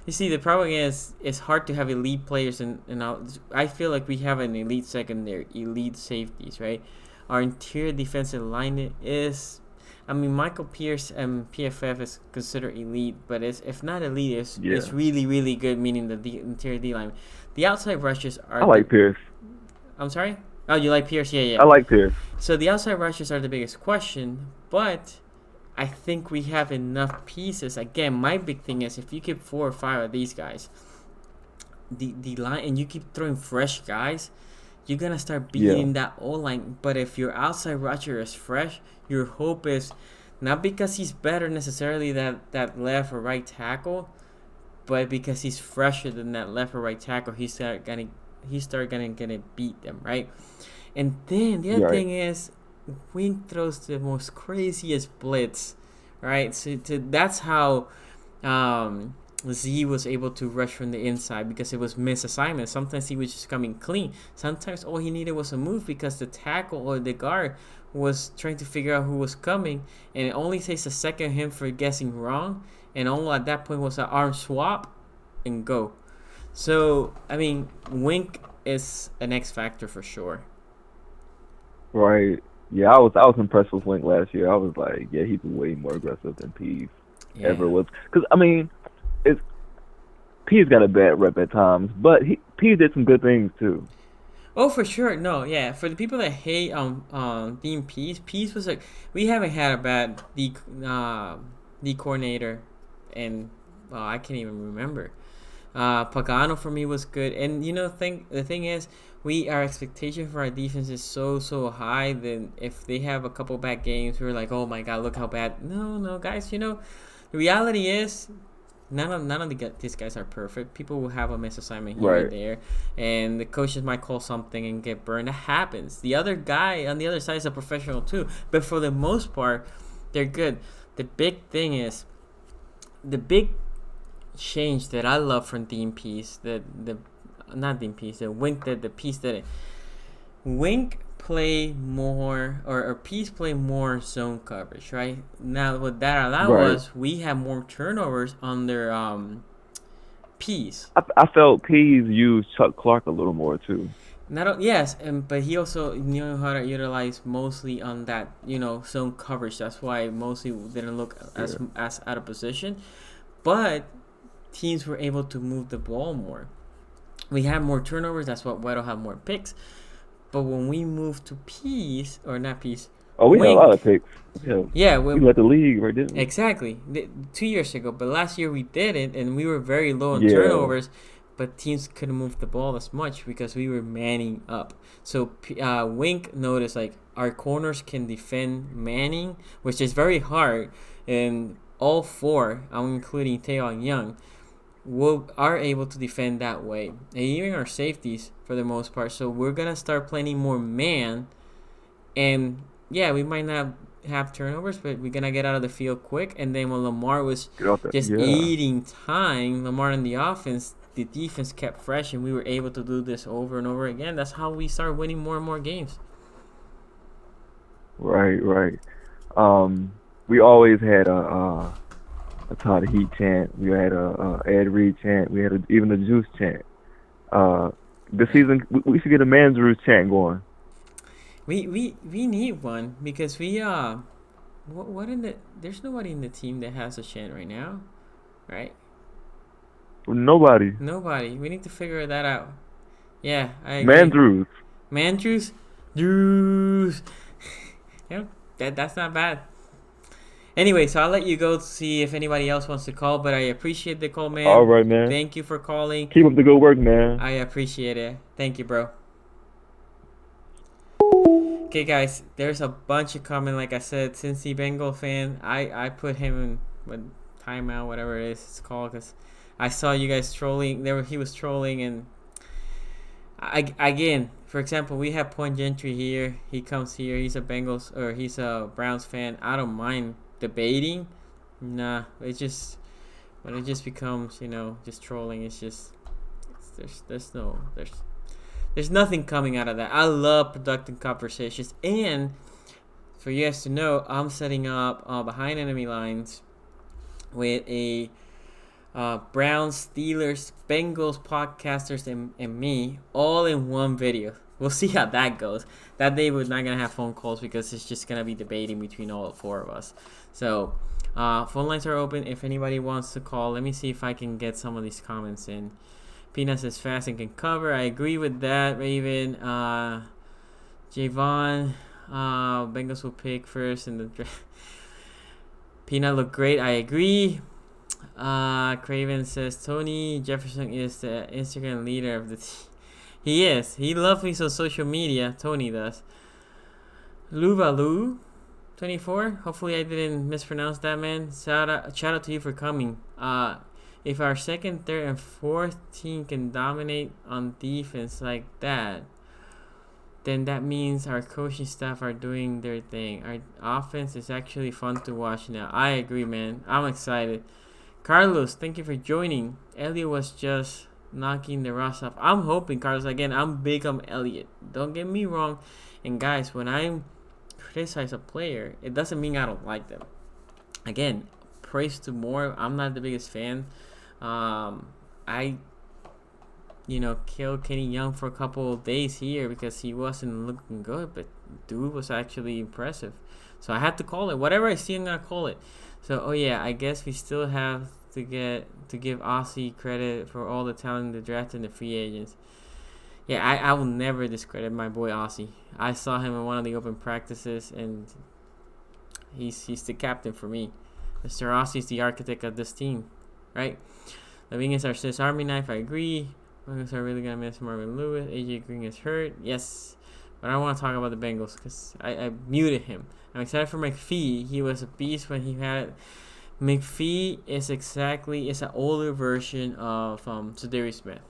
you see, the problem is it's hard to have elite players, and I feel like we have an elite secondary, elite safeties, right? Our interior defensive line is, Michael Pierce and PFF is considered elite, but if not elite, it's really, really good, meaning the interior D line. The outside rushes are. I like Pierce. I'm sorry? Oh, you like Pierce? Yeah. I like Pierce. So the outside rushes are the biggest question, but I think we have enough pieces. Again, my big thing is if you keep 4 or 5 of these guys, the line, and you keep throwing fresh guys, you're gonna start beating that O-line. But if your outside rusher is fresh, your hope is not because he's better necessarily that left or right tackle, but because he's fresher than that left or right tackle, he's gonna beat them, right? And then the other thing is, Wink throws the most craziest blitz, right? So that's how Z was able to rush from the inside, because it was misassignment. Sometimes he was just coming clean. Sometimes all he needed was a move because the tackle or the guard was trying to figure out who was coming, and it only takes a second of him for guessing wrong, and all at that point was an arm swap and go. So Wink is an X factor for sure. Right. Yeah, I was impressed with Wink last year. I was like, yeah, he's way more aggressive than Pease ever was. Because Pease got a bad rep at times, but Pease did some good things too. Oh, for sure. No, yeah. For the people that hate Dean Pease was like, we haven't had a bad D coordinator, and I can't even remember. Pagano for me was good, and the thing is, our expectation for our defense is so high that if they have a couple bad games, we're like, oh my god, look how bad. No, guys, the reality is none of these guys are perfect. People will have a misassignment here and there, and the coaches might call something and get burned. That happens. The other guy on the other side is a professional too, but for the most part, they're good. The big thing is, the big change that I love from Dean Pease, the Wink, the piece that Wink play more, or Pease play more zone coverage, right? Now what that allowed was we have more turnovers on their Pease. I felt Pease used Chuck Clark a little more too. But he also knew how to utilize mostly on that zone coverage. That's why mostly didn't look as out of position, but teams were able to move the ball more. We had more turnovers. That's what Weddle had more picks. But when we moved to Pease, or not Pease, we had a lot of picks. Yeah, we led the league, right? Didn't we? Exactly. 2 years ago, but last year we didn't, and we were very low in turnovers. But teams couldn't move the ball as much because we were manning up. So Wink noticed our corners can defend manning, which is very hard, and all 4, I'm including Taeyeon Young, are able to defend that way, and even our safeties for the most part. So we're gonna start playing more man, and we might not have turnovers, but we're gonna get out of the field quick. And then when Lamar was just eating time, Lamar in the offense, the defense kept fresh, and we were able to do this over and over again. That's how we start winning more and more games. Right. We always had a Todd Heat chant. We had a Ed Reed chant. We had even a Juice chant. Uh, this Yeah. season we should get a Man's chant going. We need one because what in the there's nobody in the team that has a chant right now, right? Nobody. Nobody. We need to figure that out. Yeah, I agree. Man's. Man juice, juice. Yeah, that's not bad. Anyway, so I'll let you go to see if anybody else wants to call, but I appreciate the call, All man. right, man. Thank you for calling. Keep up the good work, man. I appreciate it. Thank you, bro. Okay, guys, there's a bunch of comment. Like I said, since the Bengal fan, I put him in with timeout, whatever it is it's called, because I saw you guys trolling. He was trolling, and again, for example, we have Point Gentry here. He comes here. He's a Bengals or he's a Browns fan. I don't mind debating. Nah, it just when it just becomes just trolling. It's just there's nothing coming out of that. I love productive conversations, and for you guys to know, I'm setting up behind enemy lines with a Browns, Steelers, Bengals podcasters, and me all in one video. We'll see how that goes. That day we're not gonna have phone calls because it's just gonna be debating between all four of us. So phone lines are open if anybody wants to call. Let me see if I can get some of these comments in. Peanuts is fast and can cover. I agree with that, Raven. Javon, Bengals will pick first in the draft. Peanut looked great. I agree. Craven says Tony Jefferson is the Instagram leader of the team. He is. He loves me on social media. Tony does. Luvalu 24. Hopefully I didn't mispronounce that, man. Shout out to you for coming. If our second, third, and fourth team can dominate on defense like that, then that means our coaching staff are doing their thing. Our offense is actually fun to watch now. I agree, man. I'm excited. Carlos, thank you for joining. Elliot was just knocking the rust off. I'm hoping, Carlos, again, I'm big on Elliot. Don't get me wrong. And guys, when I criticize a player, it doesn't mean I don't like them. Again, praise to more. I'm not the biggest fan. I killed Kenny Young for a couple of days here because he wasn't looking good, but dude was actually impressive. So I had to call it. Whatever I see, I'm gonna call it. So I guess we still have to give Aussie credit for all the talent in the draft and the free agents. Yeah, I will never discredit my boy Aussie. I saw him in one of the open practices, and he's the captain for me. Mr. Aussie's the architect of this team, right? Living is our Swiss Army knife. I agree. Bengals are really gonna miss Marvin Lewis. AJ Green is hurt. Yes, but I want to talk about the Bengals because I muted him. I'm excited for McPhee. He was a beast when he had it. McPhee is an older version of Zadarius Smith.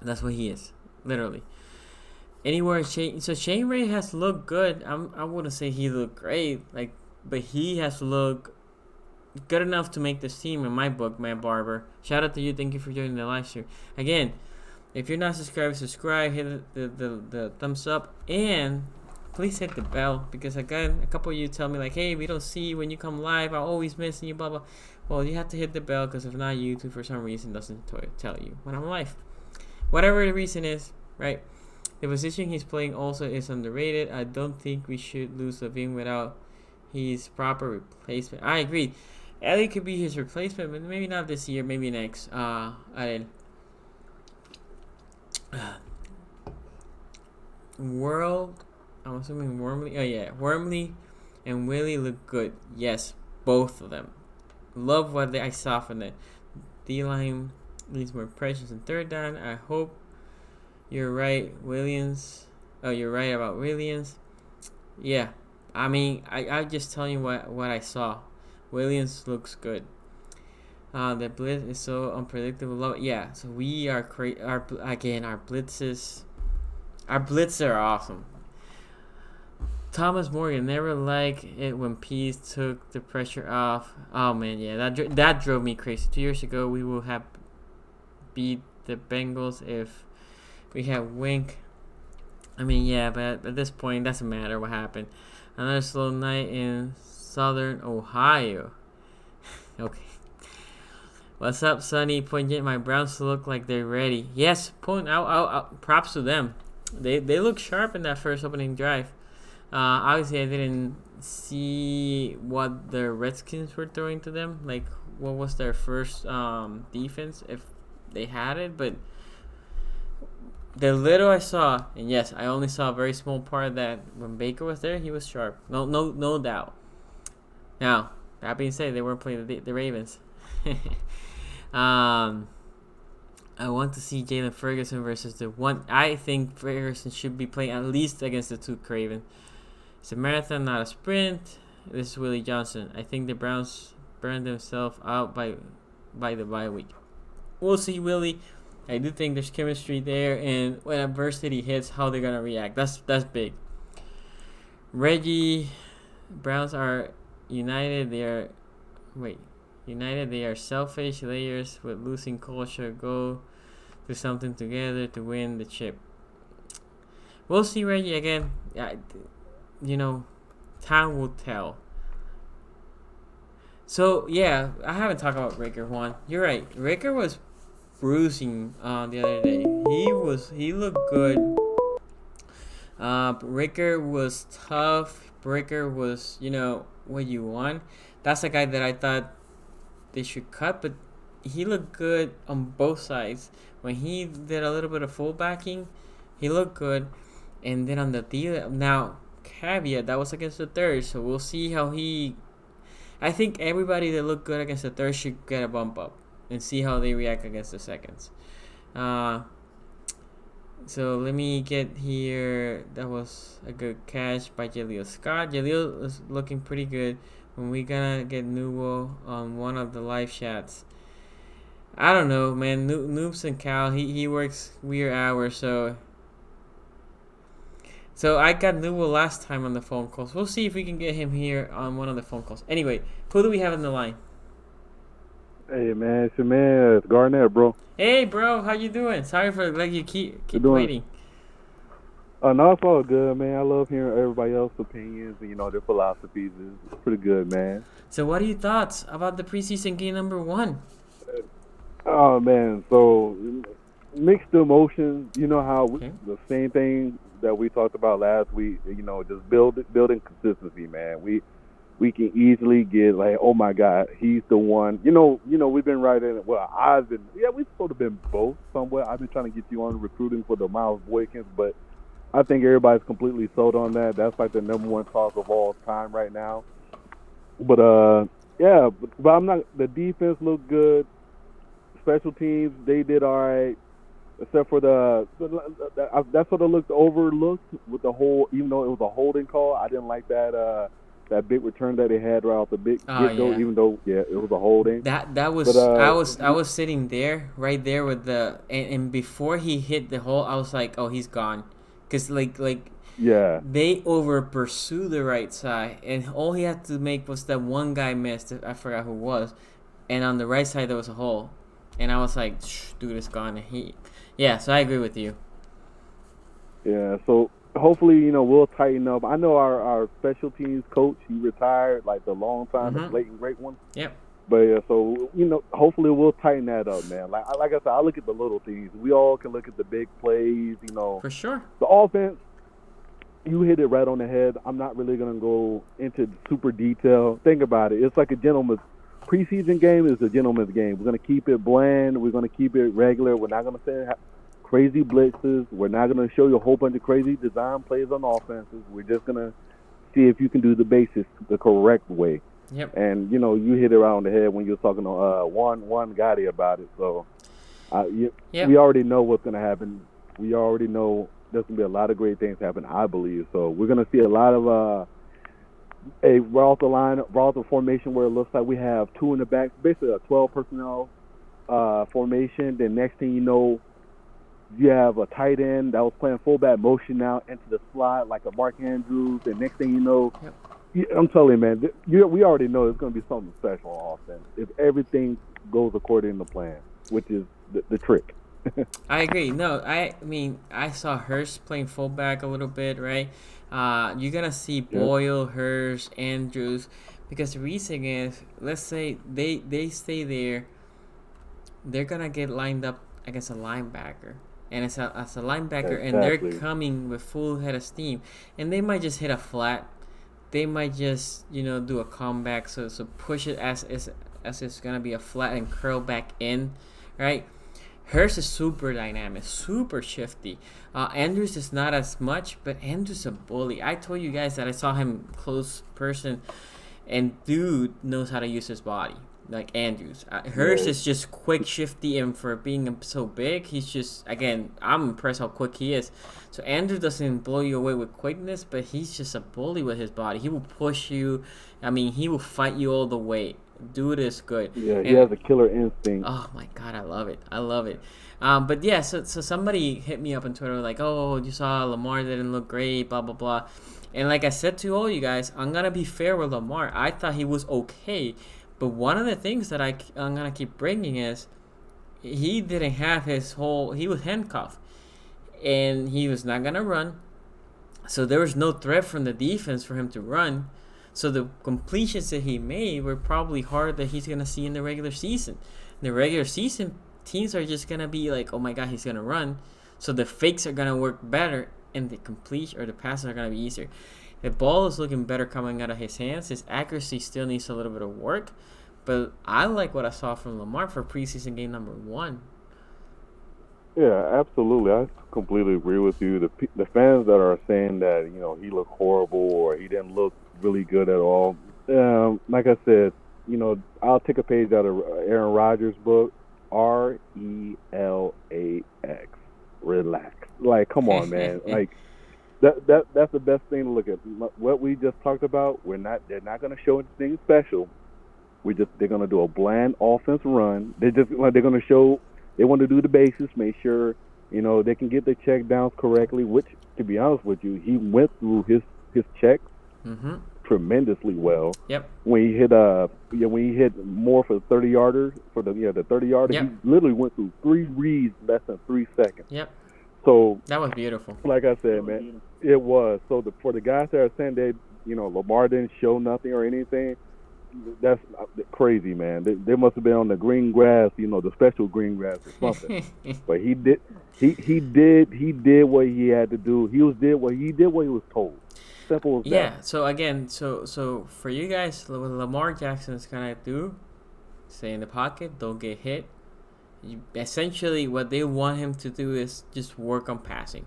That's what he is, literally. Anywhere Shane Ray has looked good. I wouldn't say he looked great, but he has looked good enough to make this team in my book, Matt Barber. Shout out to you. Thank you for joining the live stream. Again, if you're not subscribed, subscribe, hit the thumbs up, and please hit the bell because again, a couple of you tell me hey, we don't see you when you come live. I'm always missing you, blah blah. Well, you have to hit the bell because if not, YouTube for some reason doesn't tell you when I'm live. Whatever the reason is, right? The position he's playing also is underrated. I don't think we should lose Levine without his proper replacement. I agree. Ellie could be his replacement, but maybe not this year, maybe next. World, I'm assuming Wormley. Oh yeah, Wormley and Willie look good. Yes, both of them. Love what I saw from the D-line. Needs more pressures in third down. I hope you're right, Williams. Oh, you're right about Williams. Yeah, I mean, I just telling you what I saw. Williams looks good. The blitz is so unpredictable. Yeah, so we are our blitzes. Our blitzes are awesome. Thomas Morgan never liked it when Pease took the pressure off. Oh man, yeah, that drove me crazy. 2 years ago, we will have beat the Bengals if we had Wink. I mean, yeah, but at this point, it doesn't matter what happened. Another slow night in Southern Ohio. Okay. What's up, Sonny? Pointing my Browns look like they're ready. Yes, point out. Props to them. They look sharp in that first opening drive. Obviously, I didn't see what the Redskins were throwing to them. Like, what was their first defense, if they had it. But the little I saw, and yes, I only saw a very small part of that. When Baker was there, he was sharp. No doubt. Now, that being said, they weren't playing the Ravens. I want to see Jalen Ferguson versus the one. I think Ferguson should be playing at least against the two Craven. It's a marathon, not a sprint. This is Willie Johnson. I think the Browns burned themselves out by the bye week. We'll see, Willie. I do think there's chemistry there, and when adversity hits, how they're gonna react. That's big. Reggie, Browns are united. United, they are selfish layers with losing culture. Go do something together to win the chip. We'll see, Reggie, again. Time will tell. So, yeah, I haven't talked about Ricker, Juan. You're right. Ricker was bruising the other day. He looked good. Ricker was tough. Ricker was, what you want. That's a guy that I thought they should cut, but he looked good on both sides. When he did a little bit of fullbacking, he looked good. And then on the deal, now, caveat, that was against the third, so we'll see how I think everybody that looked good against the third should get a bump up and see how they react against the seconds. So let me get here. That was a good catch by Jaleel Scott. Jaleel is looking pretty good. When we gonna get Nuwo on one of the live chats? I don't know, man. Noobs and Cal, he works weird hours, so I got Nuwo last time on the phone calls. We'll see if we can get him here on one of the phone calls. Anyway, who do we have in the line? Hey, man, it's your man, it's Garnett, bro. Hey, bro, how you doing? Sorry for letting you keep waiting. No, it's all good, man. I love hearing everybody else's opinions and, their philosophies. It's pretty good, man. So what are your thoughts about the preseason game number 1? Oh, man, so mixed emotions. You know how the same thing that we talked about last week, just building consistency, man. We can easily get like, oh my God, he's the one. We've been right in it. Well, we've sort of been both somewhat. I've been trying to get you on recruiting for the Miles Boykins, but I think everybody's completely sold on that. That's like the number one talk of all time right now. But but I'm not. The defense looked good. Special teams, they did all right, except for that sort of looked overlooked with the whole. Even though it was a holding call, I didn't like that big return that they had right off the get-go. Even though it was a holding. That was. But, I was sitting there right there with and before he hit the hole, I was like, oh, he's gone. Because, they over-pursued the right side, and all he had to make was that one guy missed. I forgot who it was. And on the right side, there was a hole. And I was like, dude, it's gone. So I agree with you. Yeah, so hopefully, we'll tighten up. I know our special teams coach, he retired, like the long time, the blatant great one. Yep. But so hopefully we'll tighten that up, man. Like I said, I look at the little things. We all can look at the big plays, For sure. The offense, you hit it right on the head. I'm not really gonna go into super detail. Think about it. It's like a gentleman's preseason game. Is a gentleman's game. We're gonna keep it bland. We're gonna keep it regular. We're not gonna say crazy blitzes. We're not gonna show you a whole bunch of crazy design plays on offenses. We're just gonna see if you can do the basics the correct way. Yep. And you hit it around the head when you're talking to one Gotti about it. So we already know what's going to happen. We already know there's going to be a lot of great things happen, I believe. So we're going to see a lot of a roster formation where it looks like we have two in the back, basically a 12 personnel formation. Then next thing you know, you have a tight end that was playing fullback motion now into the slot like a Mark Andrews. And next thing you know, I'm telling you, man, we already know it's going to be something special on offense if everything goes according to plan, which is the trick. I agree. No, I mean, I saw Hurst playing fullback a little bit, right? You're gonna see Yep. Boyle, Hurst, Andrews, because the reason is, let's say they stay there, they're gonna get lined up against a linebacker, and as a linebacker, and they're Exactly. coming with full head of steam, and they might just hit a flat. They might just do a comeback, so push it as it's gonna be a flat and curl back in, right? Hurst is super dynamic, super shifty. Andrews is not as much, but Andrews is a bully. I told you guys that I saw him close person, and dude knows how to use his body. Like Andrews, Hurst Yeah. is just quick, shifty, and for being so big, he's just again. I'm impressed how quick he is. So Andrews doesn't blow you away with quickness, but he's just a bully with his body. He will push you. I mean, he will fight you all the way. Dude is good. Yeah, he And has a killer instinct. oh my god, I love it. I love it. But yeah, so somebody hit me up on Twitter like, oh, you saw Lamar didn't look great, blah blah blah. And like I said to all you guys, I'm gonna be fair with Lamar. I thought he was okay, but one of the things that I'm gonna keep bringing is he didn't have his whole. He was handcuffed, and he was not gonna run. So there was no threat from the defense for him to run. So the completions that he made were probably hard that he's gonna see in the regular season. In the regular season, teams are just gonna be like, "Oh my God, he's gonna run," so the fakes are gonna work better, and the completion or the passes are gonna be easier. The ball is looking better coming out of his hands. His accuracy still needs a little bit of work, but I like what I saw from Lamar for preseason game number 1. Yeah, absolutely. I completely agree with you. The fans that are saying that he looked horrible or he didn't look really good at all. Like I said, I'll take a page out of Aaron Rodgers' book, RELAX. Relax. Like, come on, man. Like that's the best thing to look at. What we just talked about, they're not going to show anything special. They're going to do a bland offense run. They're going to show. They want to do the basics, make sure they can get the check downs correctly. Which, to be honest with you, he went through his checks tremendously well. Yep. When he hit more for the 30-yarder for the 30-yarder, Yep. he literally went through 3 reads less than 3 seconds. Yep. So That was beautiful. like I said, man, it was. So for the guys that are saying that Lamar didn't show nothing or anything, that's crazy, man. They must have been on the green grass, the special green grass or something. But he did what he had to do. He did what he was told. Simple as that. Yeah. So again, so for you guys, what Lamar Jackson is gonna do, stay in the pocket, don't get hit. Essentially, what they want him to do is just work on passing.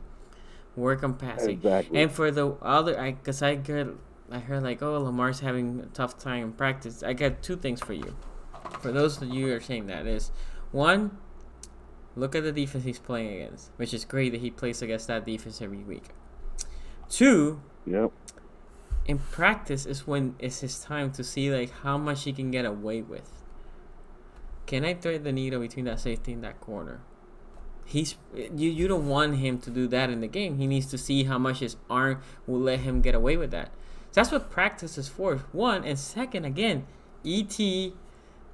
Exactly. And for the other, because I heard like, oh, Lamar's having a tough time in practice. I got 2 things for you. For those of you who are saying that is, 1, look at the defense he's playing against, which is great that he plays against that defense every week. 2, Yep. in practice is when it's his time to see like how much he can get away with. Can I thread the needle between that safety and that corner? You don't want him to do that in the game. He needs to see how much his arm will let him get away with that. So that's what practice is for. 1, and 2nd, again, E.T.,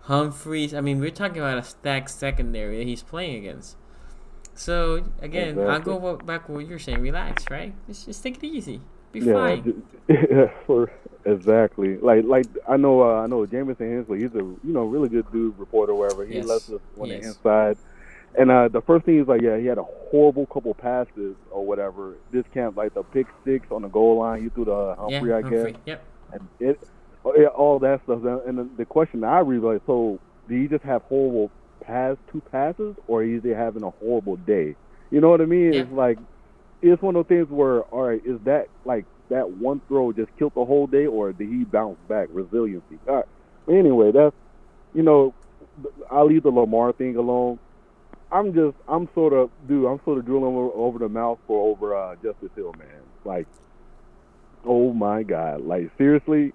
Humphreys. I mean, we're talking about a stacked secondary that he's playing against. So again, Exactly. I'll go back to what you're saying. Relax, right? Just take it easy. Be Yeah. fine. Exactly. Like I know Jameson Hensley. He's a really good dude, reporter, wherever. He Yes. lets us on the Yes. inside. And the first thing is like, yeah, he had a horrible couple passes or whatever. This camp, like the pick 6 on the goal line, he threw the Humphrey, I guess. Yep. And all that stuff. And the question I really like, so do you just have horrible 2 passes, or is he having a horrible day? You know what I mean? Yeah. It's like, it's one of those things where, all right, is that like that one throw just killed the whole day, or did he bounce back? Resiliency. All right. Anyway, that's I'll leave the Lamar thing alone. I'm sort of drilling over the mouth for Justice Hill, man. Like, oh my God, like seriously,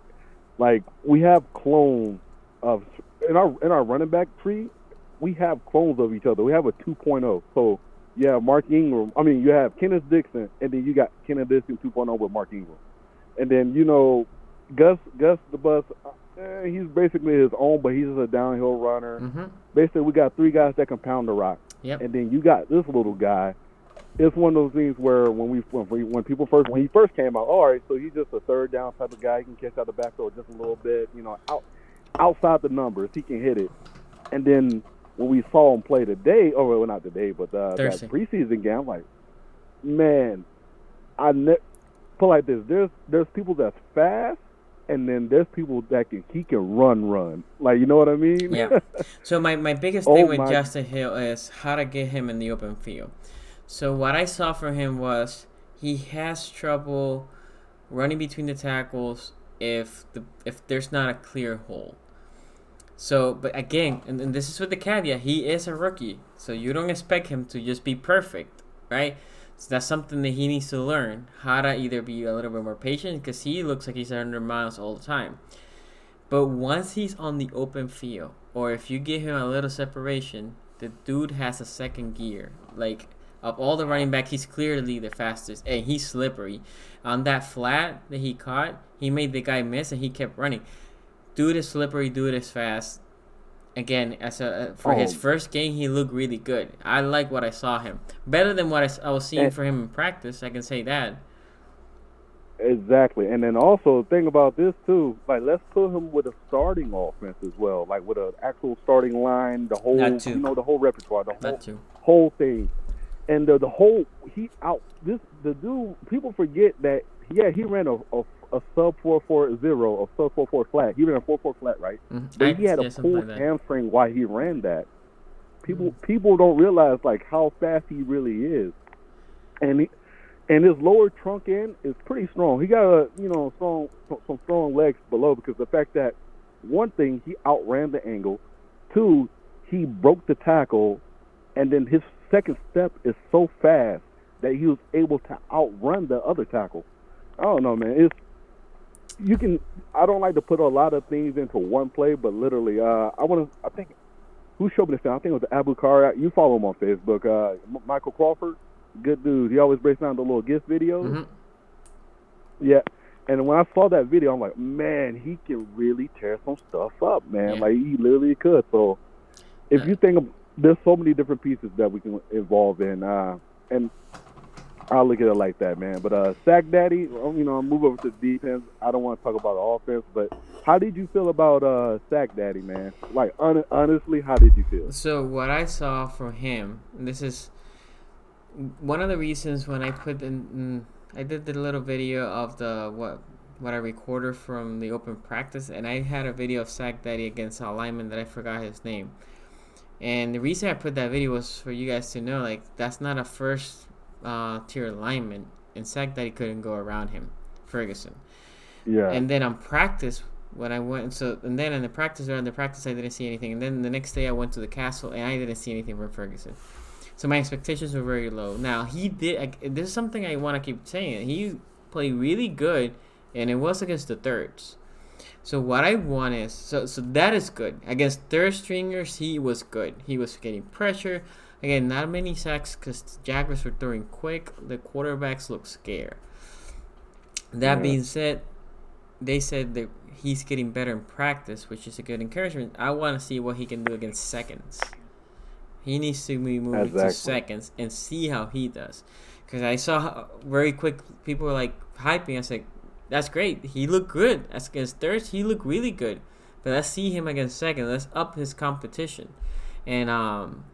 like we have clones of in our running back tree. We have clones of each other. We have a 2.0. So you have Mark Ingram. I mean, you have Kenneth Dixon, and then you got Kenneth Dixon 2.0 with Mark Ingram, and then Gus the Bus. He's basically his own, but he's just a downhill runner. Mm-hmm. Basically, we got 3 guys that can pound the rock. Yep. And then you got this little guy. It's one of those things where when he first came out, all right, so he's just a third down type of guy. He can catch out the backfield just a little bit, outside the numbers, he can hit it. And then when we saw him play today, or well, not today, but that preseason game, I'm like, man, put like this. There's people that's fast, and then there's people that he can run. Like, you know what I mean? Yeah. So my biggest thing with Justin Hill is how to get him in the open field. So what I saw from him was he has trouble running between the tackles if there's not a clear hole. So, but again, and this is with the caveat, he is a rookie, so you don't expect him to just be perfect, right? So that's something that he needs to learn, how to either be a little bit more patient, because he looks like he's 100 miles all the time. But once he's on the open field, or if you give him a little separation, the dude has a second gear. Like, of all the running back, he's clearly the fastest, and he's slippery. On that flat that he caught, he made the guy miss, and he kept running. Dude is slippery, dude is fast. Again, for his first game, he looked really good. I like what I saw him. Better than what I was seeing for him in practice, I can say that. Exactly. And then also, the thing about this, too, like, let's put him with a starting offense as well. Like, with an actual starting line, the whole, the whole repertoire, the whole thing. And the dude, people forget that, he ran a sub 4.40, a sub 4.4 flat. He ran a 4.4 flat, right? Mm-hmm. But he had a pulled hamstring while he ran that. People don't realize, like, how fast he really is. And his lower trunk end is pretty strong. He got some strong legs below, because the fact that, one thing, he outran the angle. Two, he broke the tackle, and then his second step is so fast that he was able to outrun the other tackle. I don't know, man. I don't like to put a lot of things into one play, but literally, I think, who showed me this thing? I think it was Abu Kar. You follow him on Facebook. Michael Crawford, good dude. He always breaks down the little GIF videos. Mm-hmm. Yeah. And when I saw that video, I'm like, man, he can really tear some stuff up, man. Yeah. Like, he literally could. So, if you think there's so many different pieces that we can involve in, and I'll look at it like that, man. But Sack Daddy, I'll move over to the defense. I don't want to talk about the offense, but how did you feel about Sack Daddy, man? Like, honestly, how did you feel? So what I saw from him, and this is one of the reasons when I I did the little video of what I recorded from the open practice, and I had a video of Sack Daddy against a lineman that I forgot his name. And the reason I put that video was for you guys to know, like, that's not a first tier lineman, and Sack Daddy couldn't go around him, Ferguson. Yeah. And then on practice, when I went, and then in the practice I didn't see anything. And then the next day I went to the castle, and I didn't see anything from Ferguson. So my expectations were very low. Now, this is something I want to keep saying. He played really good, and it was against the thirds. So what I want is, so that is good. Against third stringers, he was good. He was getting pressure. Again, not many sacks because the Jaguars were throwing quick. The quarterbacks look scared. That being said, they said that he's getting better in practice, which is a good encouragement. I want to see what he can do against seconds. He needs to be moving to seconds and see how he does. Because I saw very quick, people were like hyping. I was like, that's great. He looked good. Against thirds, he looked really good. But let's see him against seconds. Let's up his competition. And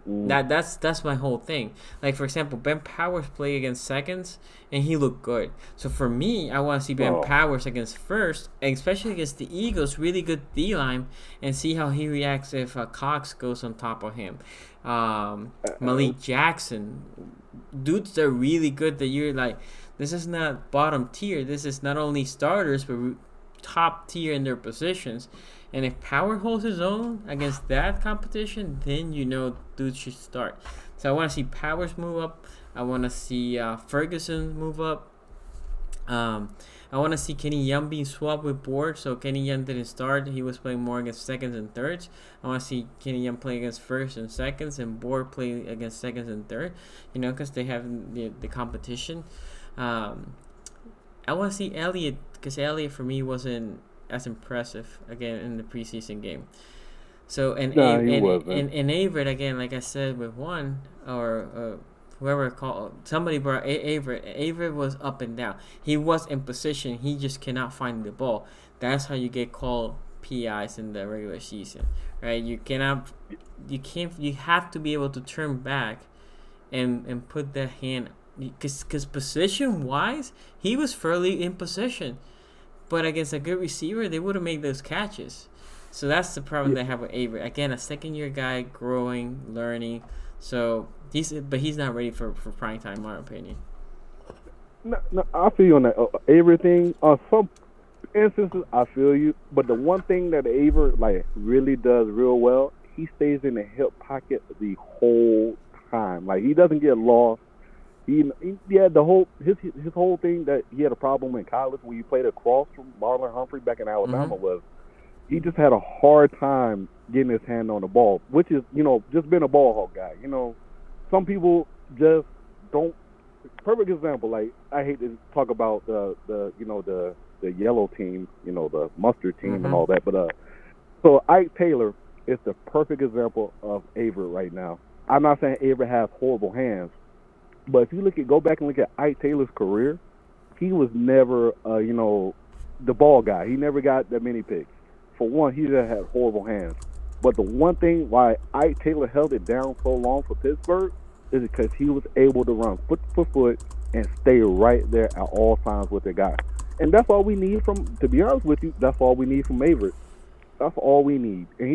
that's my whole thing. Like, for example, Ben Powers played against seconds, and he looked good. So for me, I want to see Ben Powers against first, and especially against the Eagles, really good D-line, and see how he reacts if Cox goes on top of him. Malik Jackson, dudes are really good that you're like, this is not bottom tier. This is not only starters, but top tier in their positions. And if Power holds his own against that competition, then dude should start. So I want to see Powers move up. I want to see Ferguson move up. I want to see Kenny Young being swapped with Board. So Kenny Young didn't start. He was playing more against seconds and thirds. I want to see Kenny Young play against first and seconds, and Board play against seconds and third. Because they have the competition. I want to see Elliott, because Elliott for me wasn't as impressive again in the preseason game. So Nah, he wasn't. and Averett again, like I said with one or whoever called somebody brought Averett. Averett was up and down. He was in position. He just cannot find the ball. That's how you get called PIs in the regular season, right? You cannot, you can't, you have to be able to turn back and put that hand because position wise, he was fairly in position, but against a good receiver, they would have made those catches. So that's the problem they have with Avery. Again, a second year guy growing, learning. So he's not ready for prime time, in my opinion. No, I feel you on that everything. On some instances, I feel you. But the one thing that Aver like really does real well, he stays in the hip pocket the whole time. Like he doesn't get lost. He had the whole his whole thing that he had a problem in college when he played across from Marlon Humphrey back in Alabama was he just had a hard time getting his hand on the ball, which is, just being a ball hawk guy. Some people just don't. Perfect example, like I hate to talk about the yellow team, the mustard team and all that, but so Ike Taylor is the perfect example of Aver right now. I'm not saying Aver has horrible hands, but if you go back and look at Ike Taylor's career, he was never, the ball guy. He never got that many picks. For one, he just had horrible hands. But the one thing why Ike Taylor held it down so long for Pittsburgh is because he was able to run foot for foot and stay right there at all times with the guy. And that's all we need to be honest with you, that's all we need from Averett. That's all we need. And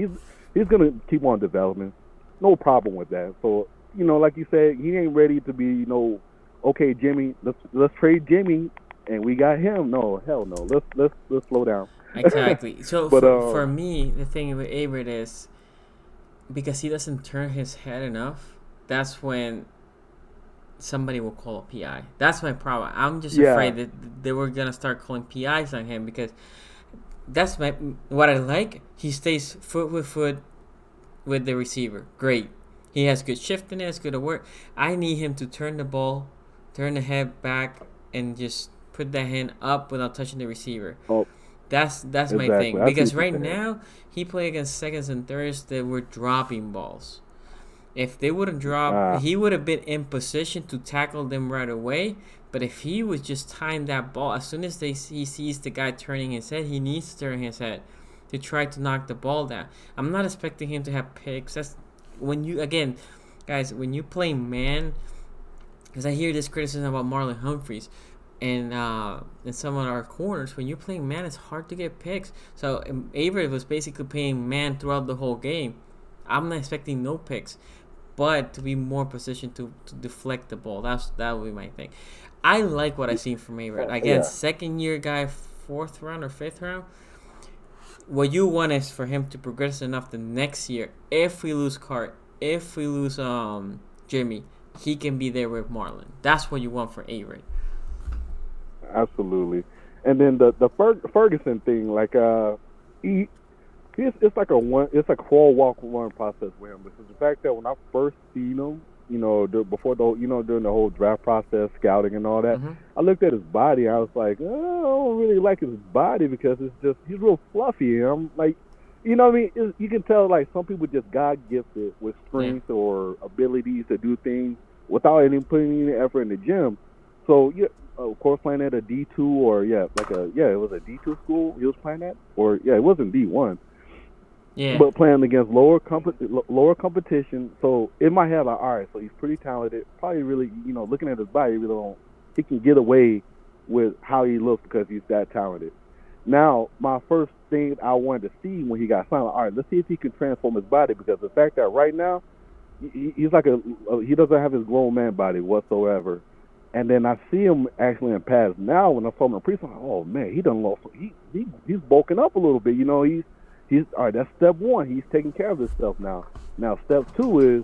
he's going to keep on developing. No problem with that. So, like you said, he ain't ready to be, okay, Jimmy, let's trade Jimmy and we got him. No, hell no. Let's slow down. Exactly. So but, for me, the thing with Averett is because he doesn't turn his head enough, that's when somebody will call a PI. That's my problem. I'm just afraid that they were going to start calling PIs on him because that's what I like. He stays foot with foot with the receiver. Great. He has good shiftiness, good work. I need him to turn the ball, turn the head back, and just put that hand up without touching the receiver. Oh, that's my thing. Because right now, he played against seconds and thirds that were dropping balls. If they wouldn't drop, he would have been in position to tackle them right away. But if he was just tying that ball, as soon as he sees the guy turning his head, he needs to turn his head to try to knock the ball down. I'm not expecting him to have picks. That's when guys, when you play man, because I hear this criticism about Marlon Humphreys and some of our corners. When you're playing man, it's hard to get picks. So Avery was basically playing man throughout the whole game. I'm not expecting no picks, but to be more positioned to deflect the ball. That would be my thing. I like what I seen from Avery. Again, second year guy, 4th round or 5th round. What you want is for him to progress enough the next year. If we lose Cart, if we lose Jimmy, he can be there with Marlon. That's what you want for Avery. Absolutely. And then the Ferguson thing, like it's like it's a crawl, walk, run process with him. Because the fact that when I first seen him, during the whole draft process, scouting and all that, I looked at his body. And I was like, I don't really like his body because he's real fluffy. And I'm like, you know what I mean? You can tell like some people just God gifted with strength or abilities to do things without putting any effort in the gym. So of course, playing at a D2 or it was a D2 school he was playing at, or it wasn't D1. Yeah. But playing against lower competition, so in my head, like, all right, so he's pretty talented. Probably really, looking at his body, he can get away with how he looks because he's that talented. Now, my first thing I wanted to see when he got signed, all right, let's see if he can transform his body because the fact that right now he's like he doesn't have his grown man body whatsoever. And then I see him actually in pads now when I saw him in preseason. Like, oh man, he done lost. He's bulking up a little bit. He's all right. That's step one. He's taking care of himself now. Now step two is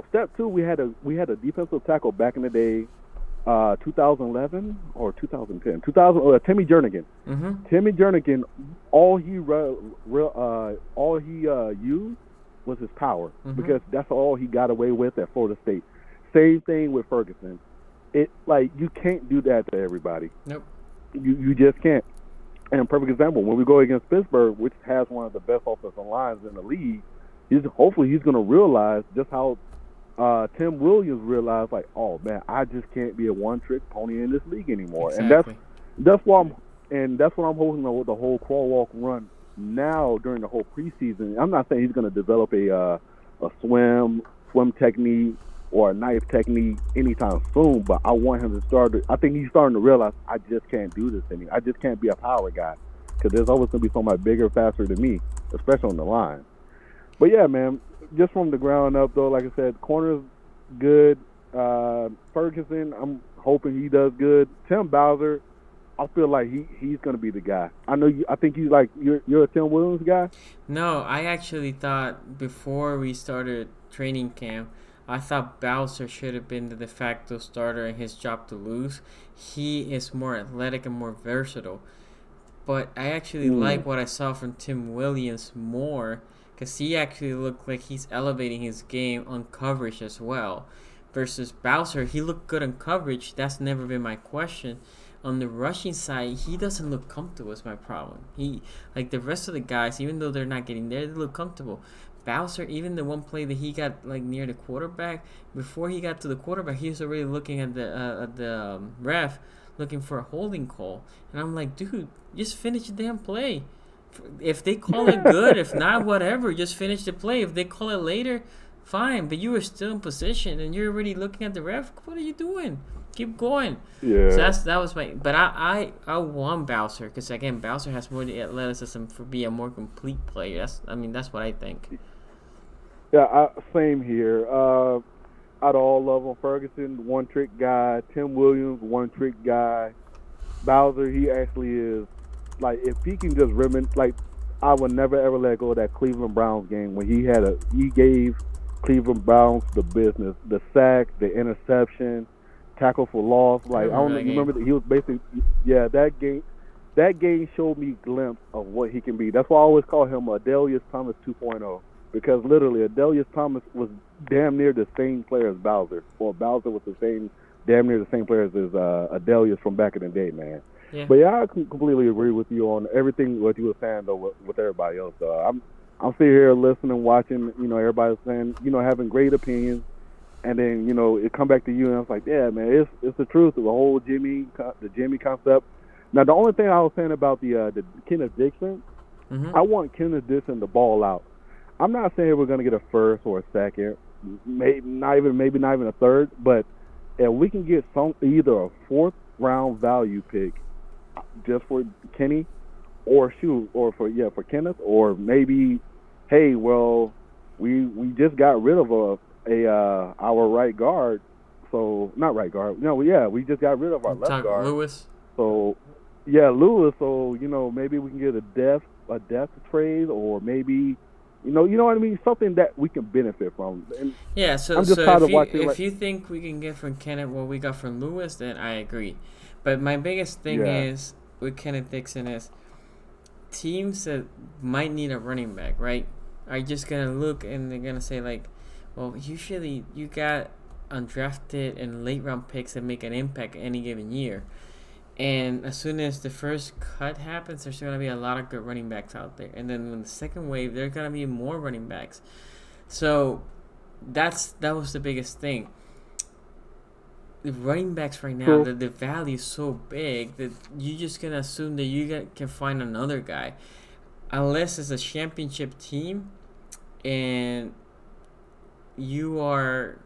step two we had a defensive tackle back in the day, 2011 or 2010, Timmy Jernigan. Timmy Jernigan, all he used was his power because that's all he got away with at Florida State. Same thing with Ferguson. You can't do that to everybody. Nope. You just can't. And a perfect example, when we go against Pittsburgh, which has one of the best offensive lines in the league, hopefully he's going to realize just how Tim Williams realized, like, oh man, I just can't be a one-trick pony in this league anymore. Exactly. And that's why that's what I'm holding with the whole crawl, walk, run now during the whole preseason. I'm not saying he's going to develop a swim technique or a knife technique anytime soon, but I want him to start. I think he's starting to realize I just can't do this anymore. I just can't be a power guy because there's always going to be somebody bigger, faster than me, especially on the line. But yeah, man, just from the ground up though, like I said, corner's good. Ferguson, I'm hoping he does good. Tim Bowser, I feel like he's gonna be the guy. I know you. I think you're a Tim Williams guy. No, I actually thought before we started training camp, I thought Bowser should have been the de facto starter and his job to lose. He is more athletic and more versatile. But I actually like what I saw from Tim Williams more because he actually looked like he's elevating his game on coverage as well. Versus Bowser, he looked good on coverage. That's never been my question. On the rushing side, he doesn't look comfortable is my problem. He, like the rest of the guys, even though they're not getting there, they look comfortable. Bowser, even the one play that he got like near the quarterback, before he got to the quarterback, he was already looking at the ref, looking for a holding call. And I'm like, dude, just finish the damn play. If they call it good, if not, whatever, just finish the play. If they call it later, fine. But you were still in position and you're already looking at the ref. What are you doing? Keep going. Yeah. So that was my. But I want Bowser because again, Bowser has more the athleticism for be a more complete player. That's what I think. Yeah, same here. Out of all of them, Ferguson, one trick guy. Tim Williams, one trick guy. Bowser, he actually is like if he can just like I would never ever let go of that Cleveland Browns game when he gave Cleveland Browns the business, the sack, the interception, tackle for loss. Like I don't know, you remember that he was basically that game. That game showed me a glimpse of what he can be. That's why I always call him Adelius Thomas 2.0 because literally Adelius Thomas was damn near the same player as Bowser. Or Bowser was damn near the same player as Adelius from back in the day, man. Yeah. But yeah, I completely agree with you on everything what you were saying though with everybody else. I'm sitting here listening, watching, everybody saying, having great opinions, and then it come back to you, and I was like, yeah, man, it's the truth. The whole Jimmy concept. Now the only thing I was saying about the Kenneth Dixon, I want Kenneth Dixon to ball out. I'm not saying we're gonna get a first or a second, maybe not even a third, but if we can get either a fourth round value pick just for Kenny, or for Kenneth, or maybe, hey, well, we just got rid of our right guard, so not right guard. No, we just got rid of our left guard. Lewis. So Lewis. So maybe we can get a depth trade, or maybe you know what I mean, something that we can benefit from. And yeah. So I'm just tired of watching. If you think we can get from Kenneth what we got from Lewis, then I agree. But my biggest thing is with Kenneth Dixon is teams that might need a running back, right, are just going to look and they're going to say, like, well, usually you got undrafted and late round picks that make an impact any given year. And as soon as the first cut happens, there's going to be a lot of good running backs out there. And then when the second wave, there are going to be more running backs. So that was the biggest thing. The running backs right now, the value is so big that you're just going to assume that you can find another guy. Unless it's a championship team and you are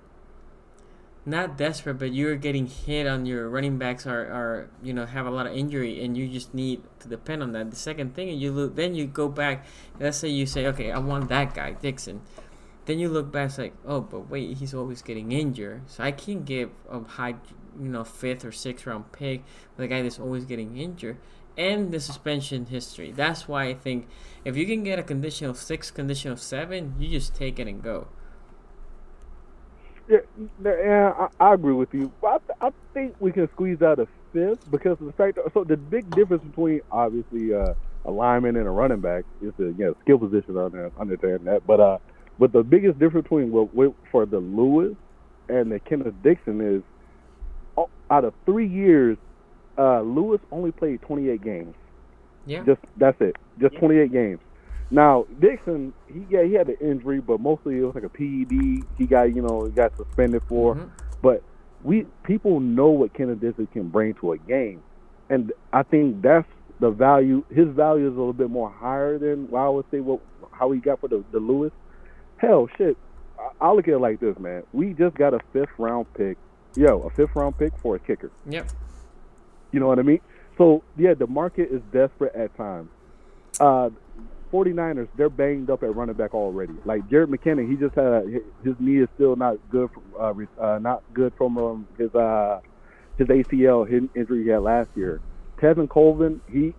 not desperate, but you're getting hit on your running backs are have a lot of injury and you just need to depend on that. The second thing, then you go back. Let's say you say, okay, I want that guy, Dixon. Then you look back, it's like, oh, but wait, he's always getting injured. So I can't give a high, 5th or 6th round pick with a guy that's always getting injured. And the suspension history. That's why I think if you can get a condition of 6, condition of 7, you just take it and go. Yeah, I agree with you. I think we can squeeze out a 5th because of the fact that, so the big difference between obviously a lineman and a running back is the skill position on there. Understand that, but the biggest difference between for the Lewis and the Kenneth Dixon is out of 3 years, Lewis only played 28 games. Yeah. Just that's it. Just 28 games. Now Dixon, he had an injury, but mostly it was like a PED. He got suspended for. Mm-hmm. But people know what Kenneth Dixon can bring to a game, and I think that's the value. His value is a little bit more higher than I would say how he got for the Lewis. Hell, shit. I'll look at it like this, man. We just got a 5th round pick. A 5th round pick for a kicker. Yep. You know what I mean? So yeah, the market is desperate at times. 49ers, they're banged up at running back already. Like Jared McKinnon, he just had his knee is still not good from his ACL injury he had last year. Tevin Colvin, he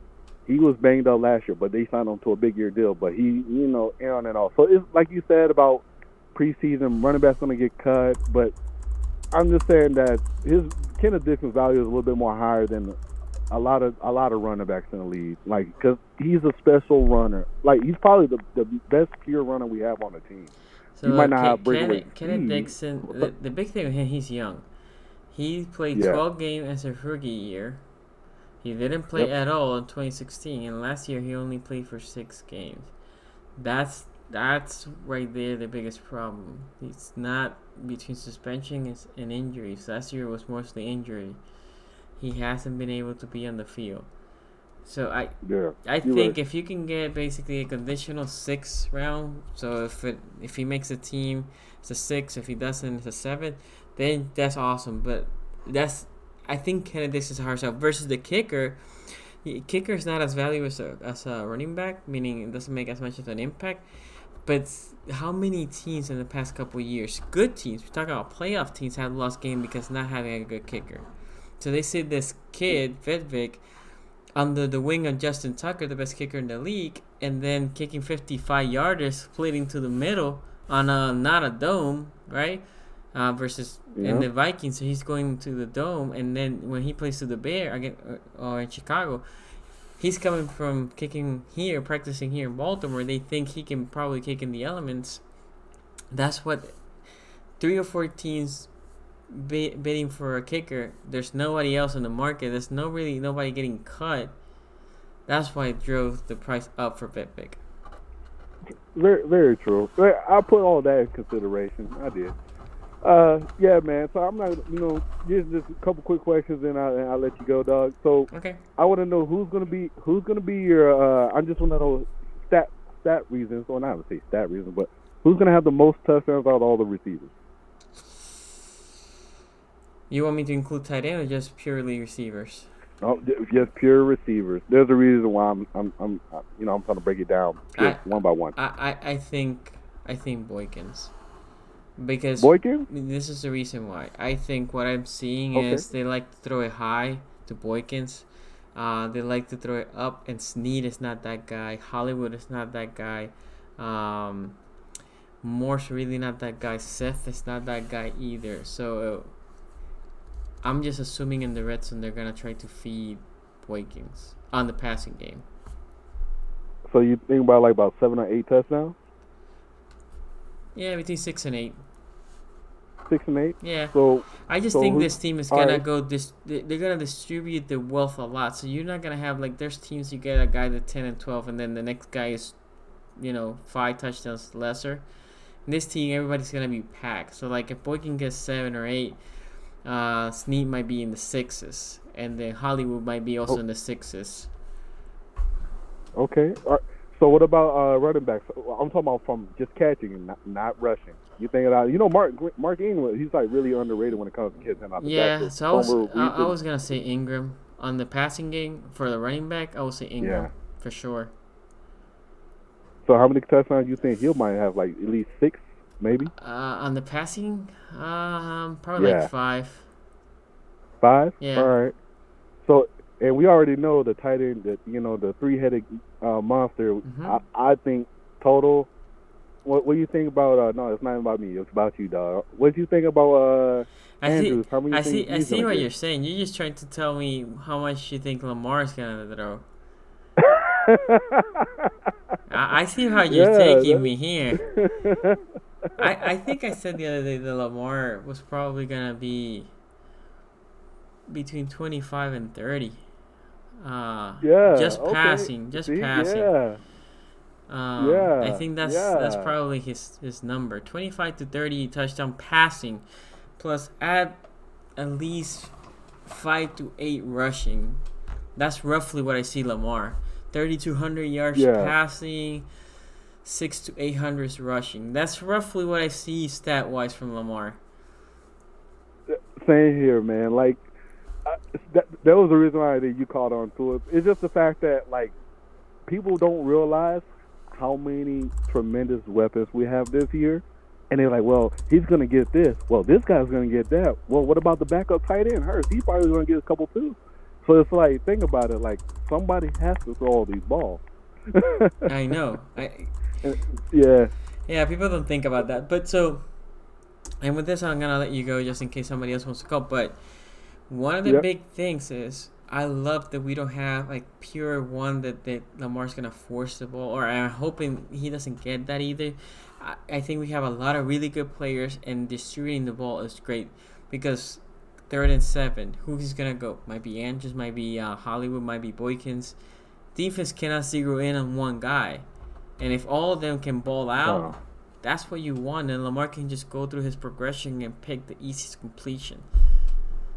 was banged up last year, but they signed him to a big year deal. But he, on and off. So it's like you said about preseason, running back's going to get cut. But I'm just saying that Kenneth Dixon's value is a little bit more higher than a lot of running backs in the league. Like, because he's a special runner. Like, he's probably the best pure runner we have on the team. So he might not have breakaway Kenneth Dixon, the big thing with him, he's young. He played 12 games as a rookie year. He didn't play at all in 2016, and last year he only played for 6 games. That's right there the biggest problem. It's not between suspension and injuries. Last year was mostly injury. He hasn't been able to be on the field. So I think if you can get basically a conditional 6th round, so if he makes a team, it's a 6. If he doesn't, it's a 7. Then that's awesome. But I think Kenneth Dixon is a hard sell versus the kicker. The kicker is not as valuable as a running back, meaning it doesn't make as much of an impact. But how many teams in the past couple of years, good teams, we're talking about playoff teams, have lost game because not having a good kicker. So they see this kid, Vedvik, under the wing of Justin Tucker, the best kicker in the league, and then kicking 55-yarders, splitting to the middle on not a dome, right? Versus in the Vikings, so he's going to the dome, and then when he plays to the Bear again, or in Chicago, he's coming from kicking here, practicing here in Baltimore. They think he can probably kick in the elements. That's what 3 or 4 teams bidding for a kicker. There's nobody else in the market. There's nobody getting cut. That's why it drove the price up for Vedvik. Very, very true. I put all that in consideration. I did. Yeah, man. So I'm not, just a couple quick questions, and I'll let you go, dog. So okay, I want to know who's gonna be your. I just want to know stat reasons, or not to say stat reasons, but who's gonna have the most touchdowns out of all the receivers? You want me to include tight end or just purely receivers? No, just pure receivers. There's a reason why I'm I'm trying to break it down one by one. I think Boykins. Because Boykin? This is the reason why. I think what I'm seeing is they like to throw it high to Boykins. They like to throw it up, and Snead is not that guy. Hollywood is not that guy. Moore's really not that guy. Seth is not that guy either. So I'm just assuming in the red zone they're going to try to feed Boykins on the passing game. So you think about 7 or 8 touchdowns? Yeah, between 6 and 8. 6 and 8. Yeah. So I just think this team is gonna go. They're gonna distribute the wealth a lot. So you're not gonna have there's teams you get a guy that's 10 and 12, and then the next guy is, 5 touchdowns lesser. In this team, everybody's gonna be packed. So if Boykin gets 7 or 8, Snead might be in the 6s, and then Hollywood might be also in the 6s. Okay. All right. So what about running backs? I'm talking about from just catching and not rushing. You think about Mark Ingram? He's really underrated when it comes to catching out the backfield. Yeah, so I was gonna say Ingram on the passing game. For the running back, I would say Ingram for sure. So how many touchdowns do you think he might have? At least 6, maybe. On the passing, probably 5. 5? Yeah. All right. So. And we already know the tight end, that the 3-headed monster. Mm-hmm. I think total. What do you think about? No, it's not about me. It's about you, dog. What do you think about Andrews? I see what you're saying. You're just trying to tell me how much you think Lamar's gonna throw. I see how you're taking me here. I think I said the other day that Lamar was probably gonna be between 25 and 30. Yeah. Just Okay. passing, just See. passing. Yeah. I Yeah. think that's Yeah. probably his number. 25 to 30 touchdown passing, plus add at least 5 to 8 rushing. That's roughly what I see Lamar. 3,200 yards Yeah. passing, 6 to 800 rushing. That's roughly what I see stat wise from Lamar. Same here, man. Like that was the reason why you caught on to it. It's just the fact that like people don't realize how many tremendous weapons we have this year. And they're like, well, he's going to get this. Well, this guy's going to get that. Well, what about the backup tight end? Hurts. He's probably going to get a couple too. So it's like, think about it. Like, somebody has to throw all these balls. I know. Yeah. Yeah, people don't think about that. But so, and with this, I'm going to let you go just in case somebody else wants to call. But one of the big things is I love that we don't have like pure one that Lamar's going to force the ball. Or I'm hoping he doesn't get that either. I think we have a lot of really good players, and distributing the ball is great because 3rd and 7, who's gonna go? Might be Andrews, might be Hollywood, might be Boykins. Defense cannot zero in on one guy, and if all of them can ball out, that's what you want. And Lamar can just go through his progression and pick the easiest completion.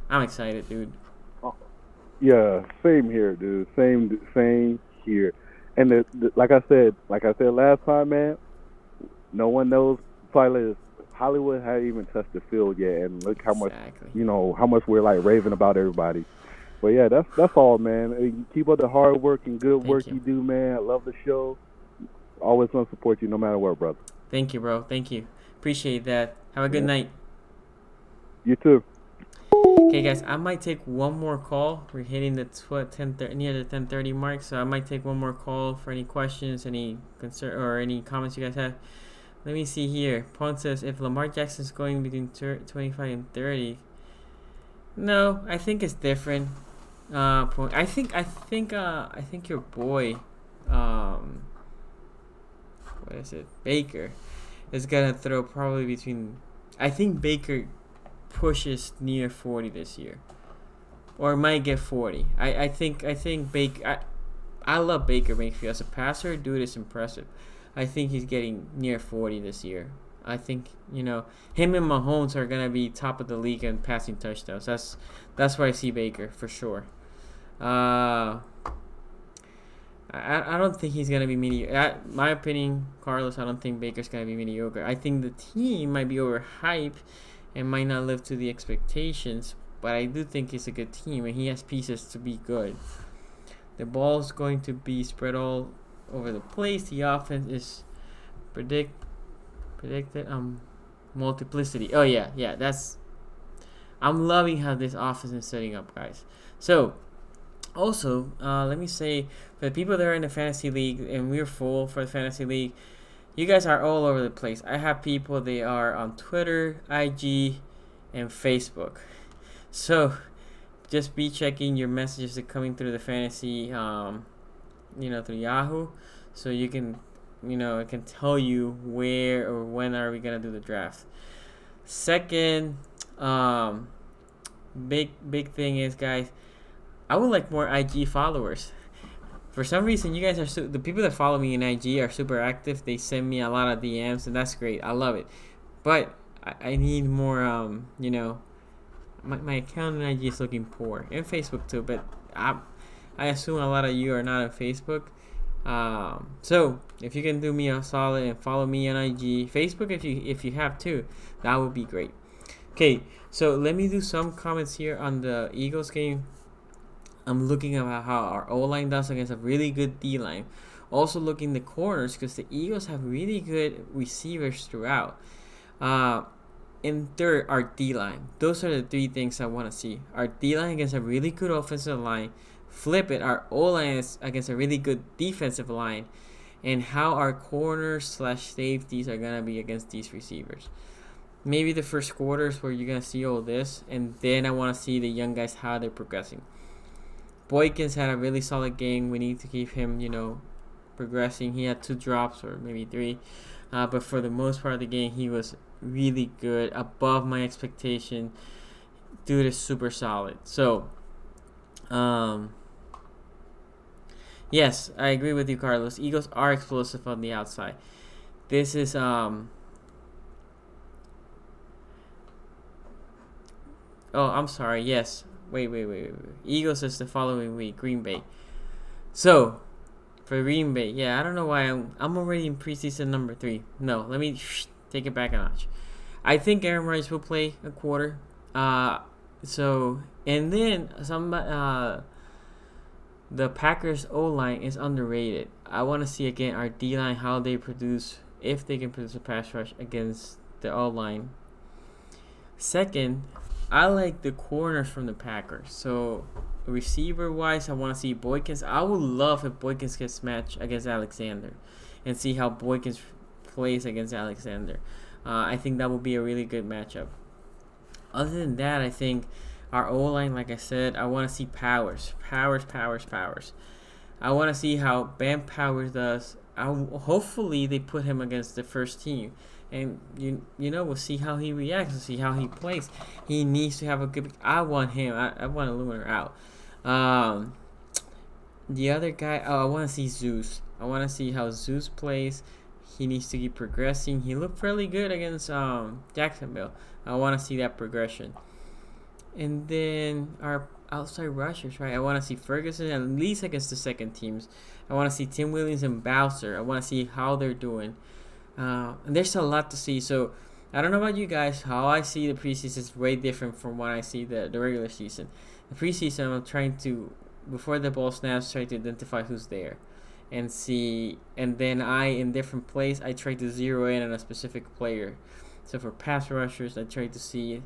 I'm excited, dude. Yeah, same here, dude. Same here. And like I said last time, man. No one knows. Probably Hollywood hadn't even touched the field yet, and look how much how much we're like raving about everybody. But yeah, that's all, man. Keep up the hard work and good work you do, man. I love the show. Always gonna support you no matter what, brother. Thank you, bro. Thank you. Appreciate that. Have a good night. You too. Okay, guys, I might take one more call. We're hitting the 10:30 near the 10:30 mark, so I might take one more call for any questions, any concern, or any comments you guys have. Let me see here. Pond says if Lamar Jackson's going between 25 and 30. No, I think it's different. I think your boy, what is it? Baker is gonna throw probably between. I think Baker pushes near 40 this year, or might get 40. I think Baker. I love Baker Mayfield as a passer. Dude is impressive. I think he's getting near 40 this year. I think him and Mahomes are gonna be top of the league in passing touchdowns. That's where I see Baker for sure. I don't think he's gonna be mediocre. My opinion, Carlos. I don't think Baker's gonna be mediocre. I think the team might be overhyped and might not live to the expectations. But I do think it's a good team and he has pieces to be good. The ball's going to be spread all over the place. The offense is predicted multiplicity. Oh yeah, I'm loving how this offense is setting up, guys. So also let me say, for the people that are in the fantasy league, and we're full for the fantasy league, you guys are all over the place. I have people, they are on Twitter, IG, and Facebook. So just be checking your messages that are coming through the fantasy through Yahoo, so you can, it can tell you where or when are we gonna do the draft. Second, big thing is, guys, I would like more IG followers. For some reason, you guys are the people that follow me in IG are super active. They send me a lot of DMs, and that's great. I love it, but I need more. My account in IG is looking poor, and Facebook too. But I assume a lot of you are not on Facebook. So if you can do me a solid and follow me on IG, Facebook, if you have to, that would be great. Okay, so let me do some comments here on the Eagles game. I'm looking at how our O-line does against a really good D-line. Also looking the corners, because the Eagles have really good receivers throughout. And third, our D-line. Those are the three things I want to see. Our D-line against a really good offensive line. Flip it, our O-line is against a really good defensive line. And how our corners/safeties are going to be against these receivers. Maybe the first quarters where you're going to see all this. And then I want to see the young guys, how they're progressing. Boykins had a really solid game. We need to keep him, progressing. He had 2 drops or maybe 3. But for the most part of the game, he was really good, above my expectation. Dude is super solid. So, Yes, I agree with you, Carlos. Eagles are explosive on the outside. This is Oh, I'm sorry. Yes. Wait. Eagles is the following week. Green Bay. So for Green Bay, yeah, I don't know why I'm already in preseason number 3. No, let me take it back a notch. I think Aaron Rodgers will play a quarter. And then the Packers O-line is underrated. I want to see again our D-line, how they produce, if they can produce a pass rush against the O-line. Second, I like the corners from the Packers. So receiver-wise, I want to see Boykins. I would love if Boykins gets matched against Alexander and see how Boykins plays against Alexander. I think that would be a really good matchup. Other than that, I think our O-line, like I said, I want to see Powers. I want to see how Bam Powers does. Hopefully, they put him against the first team. And, we'll see how he reacts and see how he plays. He needs to have a good... I want him. I want Illuminator out. The other guy... I want to see Zeus. I want to see how Zeus plays. He needs to keep progressing. He looked fairly good against Jacksonville. I want to see that progression. And then our outside rushers, right? I want to see Ferguson at least against the second teams. I want to see Tim Williams and Bowser. I want to see how they're doing. And there's a lot to see. So I don't know about you guys. How I see the preseason is way different from what I see the regular season. The preseason, I'm trying to, before the ball snaps, try to identify who's there. And see, and then in different plays, I try to zero in on a specific player. So for pass rushers, I try to see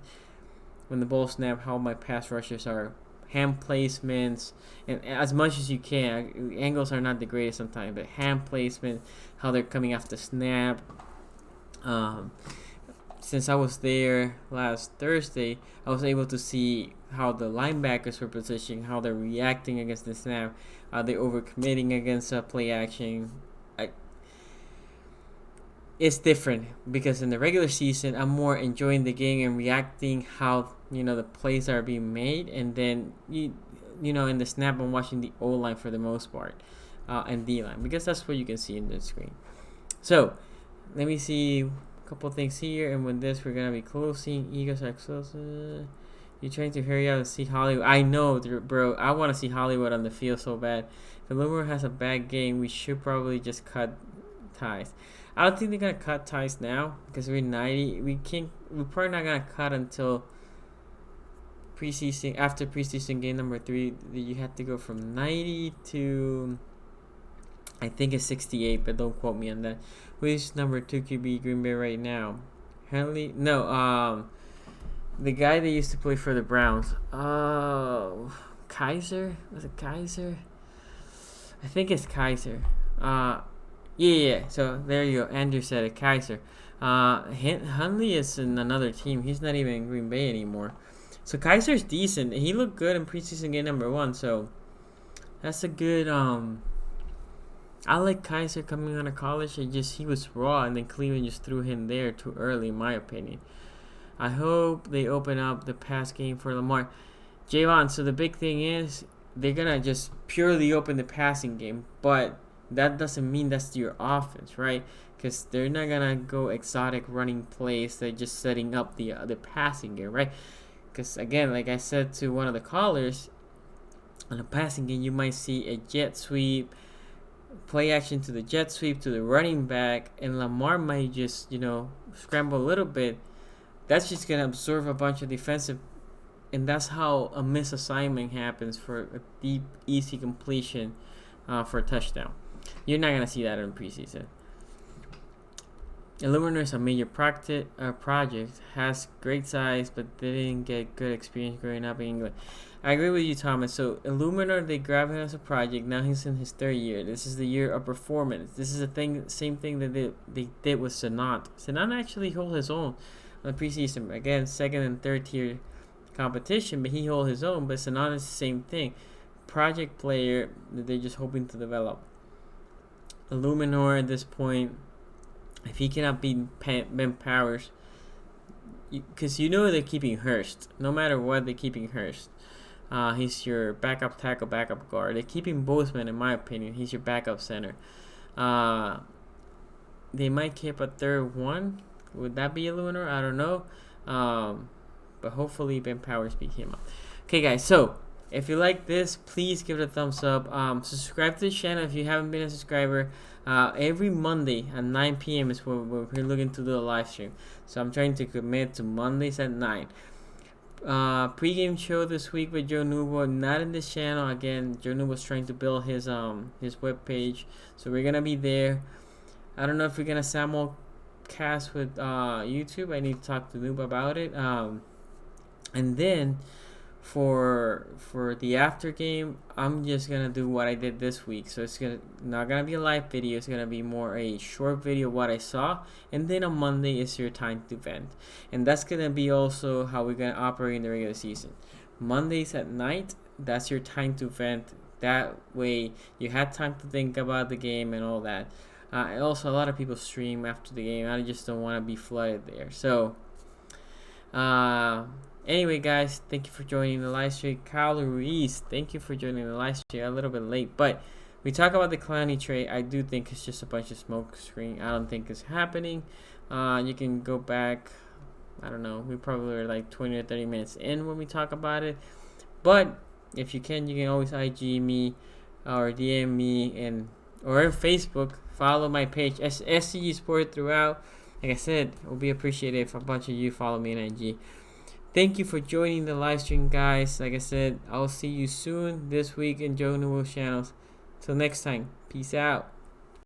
when the ball snap how my pass rushers are, hand placements, and as much as you can. Angles are not the greatest sometimes, but hand placement, how they're coming off the snap. Since I was there last Thursday, I was able to see how the linebackers were positioning, how they're reacting against the snap. Are they overcommitting against play action? It's different because in the regular season, I'm more enjoying the game and reacting how the plays are being made, and then in the snap, I'm watching the O line for the most part, and D line, because that's what you can see in the screen. So let me see a couple things here, and with this, we're gonna be closing. Eagles are close. You're trying to hurry up and see Hollywood. I know, bro. I want to see Hollywood on the field so bad. If Linebacker has a bad game, we should probably just cut ties. I don't think they're gonna cut ties now because we're 90. We're probably not gonna cut until preseason. After preseason game number 3, you have to go from 90 to, I think it's 68, but don't quote me on that. Who is number 2 QB Green Bay right now? Henley? No. The guy that used to play for the Browns. Oh, Kaiser? Was it Kaiser? I think it's Kaiser. Yeah. So there you go. Andrew said it. Kaiser. Hunley is in another team. He's not even in Green Bay anymore. So Kaiser's decent. He looked good in preseason game number 1. So that's a good. I like Kaiser coming out of college. He was raw, and then Cleveland just threw him there too early, in my opinion. I hope they open up the pass game for Lamar. Javon, so the big thing is they're going to just purely open the passing game, but that doesn't mean that's your offense, right? Because they're not going to go exotic running plays. They're just setting up the passing game, right? Because, again, like I said to one of the callers, on the passing game, you might see a jet sweep, play action to the jet sweep to the running back, and Lamar might just, scramble a little bit. That's just going to absorb a bunch of defensive, and that's how a misassignment happens for a deep, easy completion for a touchdown. You're not going to see that in preseason. Illuminator is a major project, has great size, but they didn't get good experience growing up in England. I agree with you, Thomas. So Illuminator, they grabbed him as a project. Now he's in his 3rd year. This is the year of performance. This is same thing that they did with Sanat. Sanat actually held his own on the preseason. Again, 2nd and 3rd tier competition, but he held his own. But Sanat is the same thing. Project player that they're just hoping to develop. Illuminator at this point, if he cannot beat Ben Powers, because they're keeping Hurst. No matter what, they're keeping Hurst. He's your backup tackle, backup guard. They're keeping Bozeman, in my opinion. He's your backup center. They might keep a third one. Would that be a lunar? I don't know. But hopefully Ben Powers beat him up. Okay, guys. So if you like this, please give it a thumbs up. Subscribe to the channel if you haven't been a subscriber. Every Monday at 9 p.m. is when we're looking to do a live stream. So I'm trying to commit to Mondays at 9. Pre-game show this week with Joe Nubo, not in this channel. Again, Joe Nubo's trying to build his web page, so we're gonna be there. I don't know if we're gonna simulcast with YouTube. I need to talk to Nubo about it. And then for the after game, I'm just gonna do what I did this week. So it's not gonna be a live video. It's gonna be more a short video of what I saw. And then on Monday is your time to vent, and that's gonna be also how we're gonna operate in the regular season. Mondays at night, that's your time to vent. That way you had time to think about the game and all that. And also, a lot of people stream after the game. I just don't want to be flooded there. So anyway, guys, thank you for joining the live stream. Kyle Ruiz, thank you for joining the live stream. A little bit late, but we talk about the Clowney trade. I do think it's just a bunch of smoke screen. I don't think it's happening. You can go back. I don't know. We probably were like 20 or 30 minutes in when we talk about it. But if you can always IG me or DM me or on Facebook. Follow my page, SCG Sport throughout. Like I said, it will be appreciated if a bunch of you follow me on IG. Thank you for joining the live stream, guys. Like I said, I'll see you soon this week in Joe Nubo's channels. Till next time, peace out.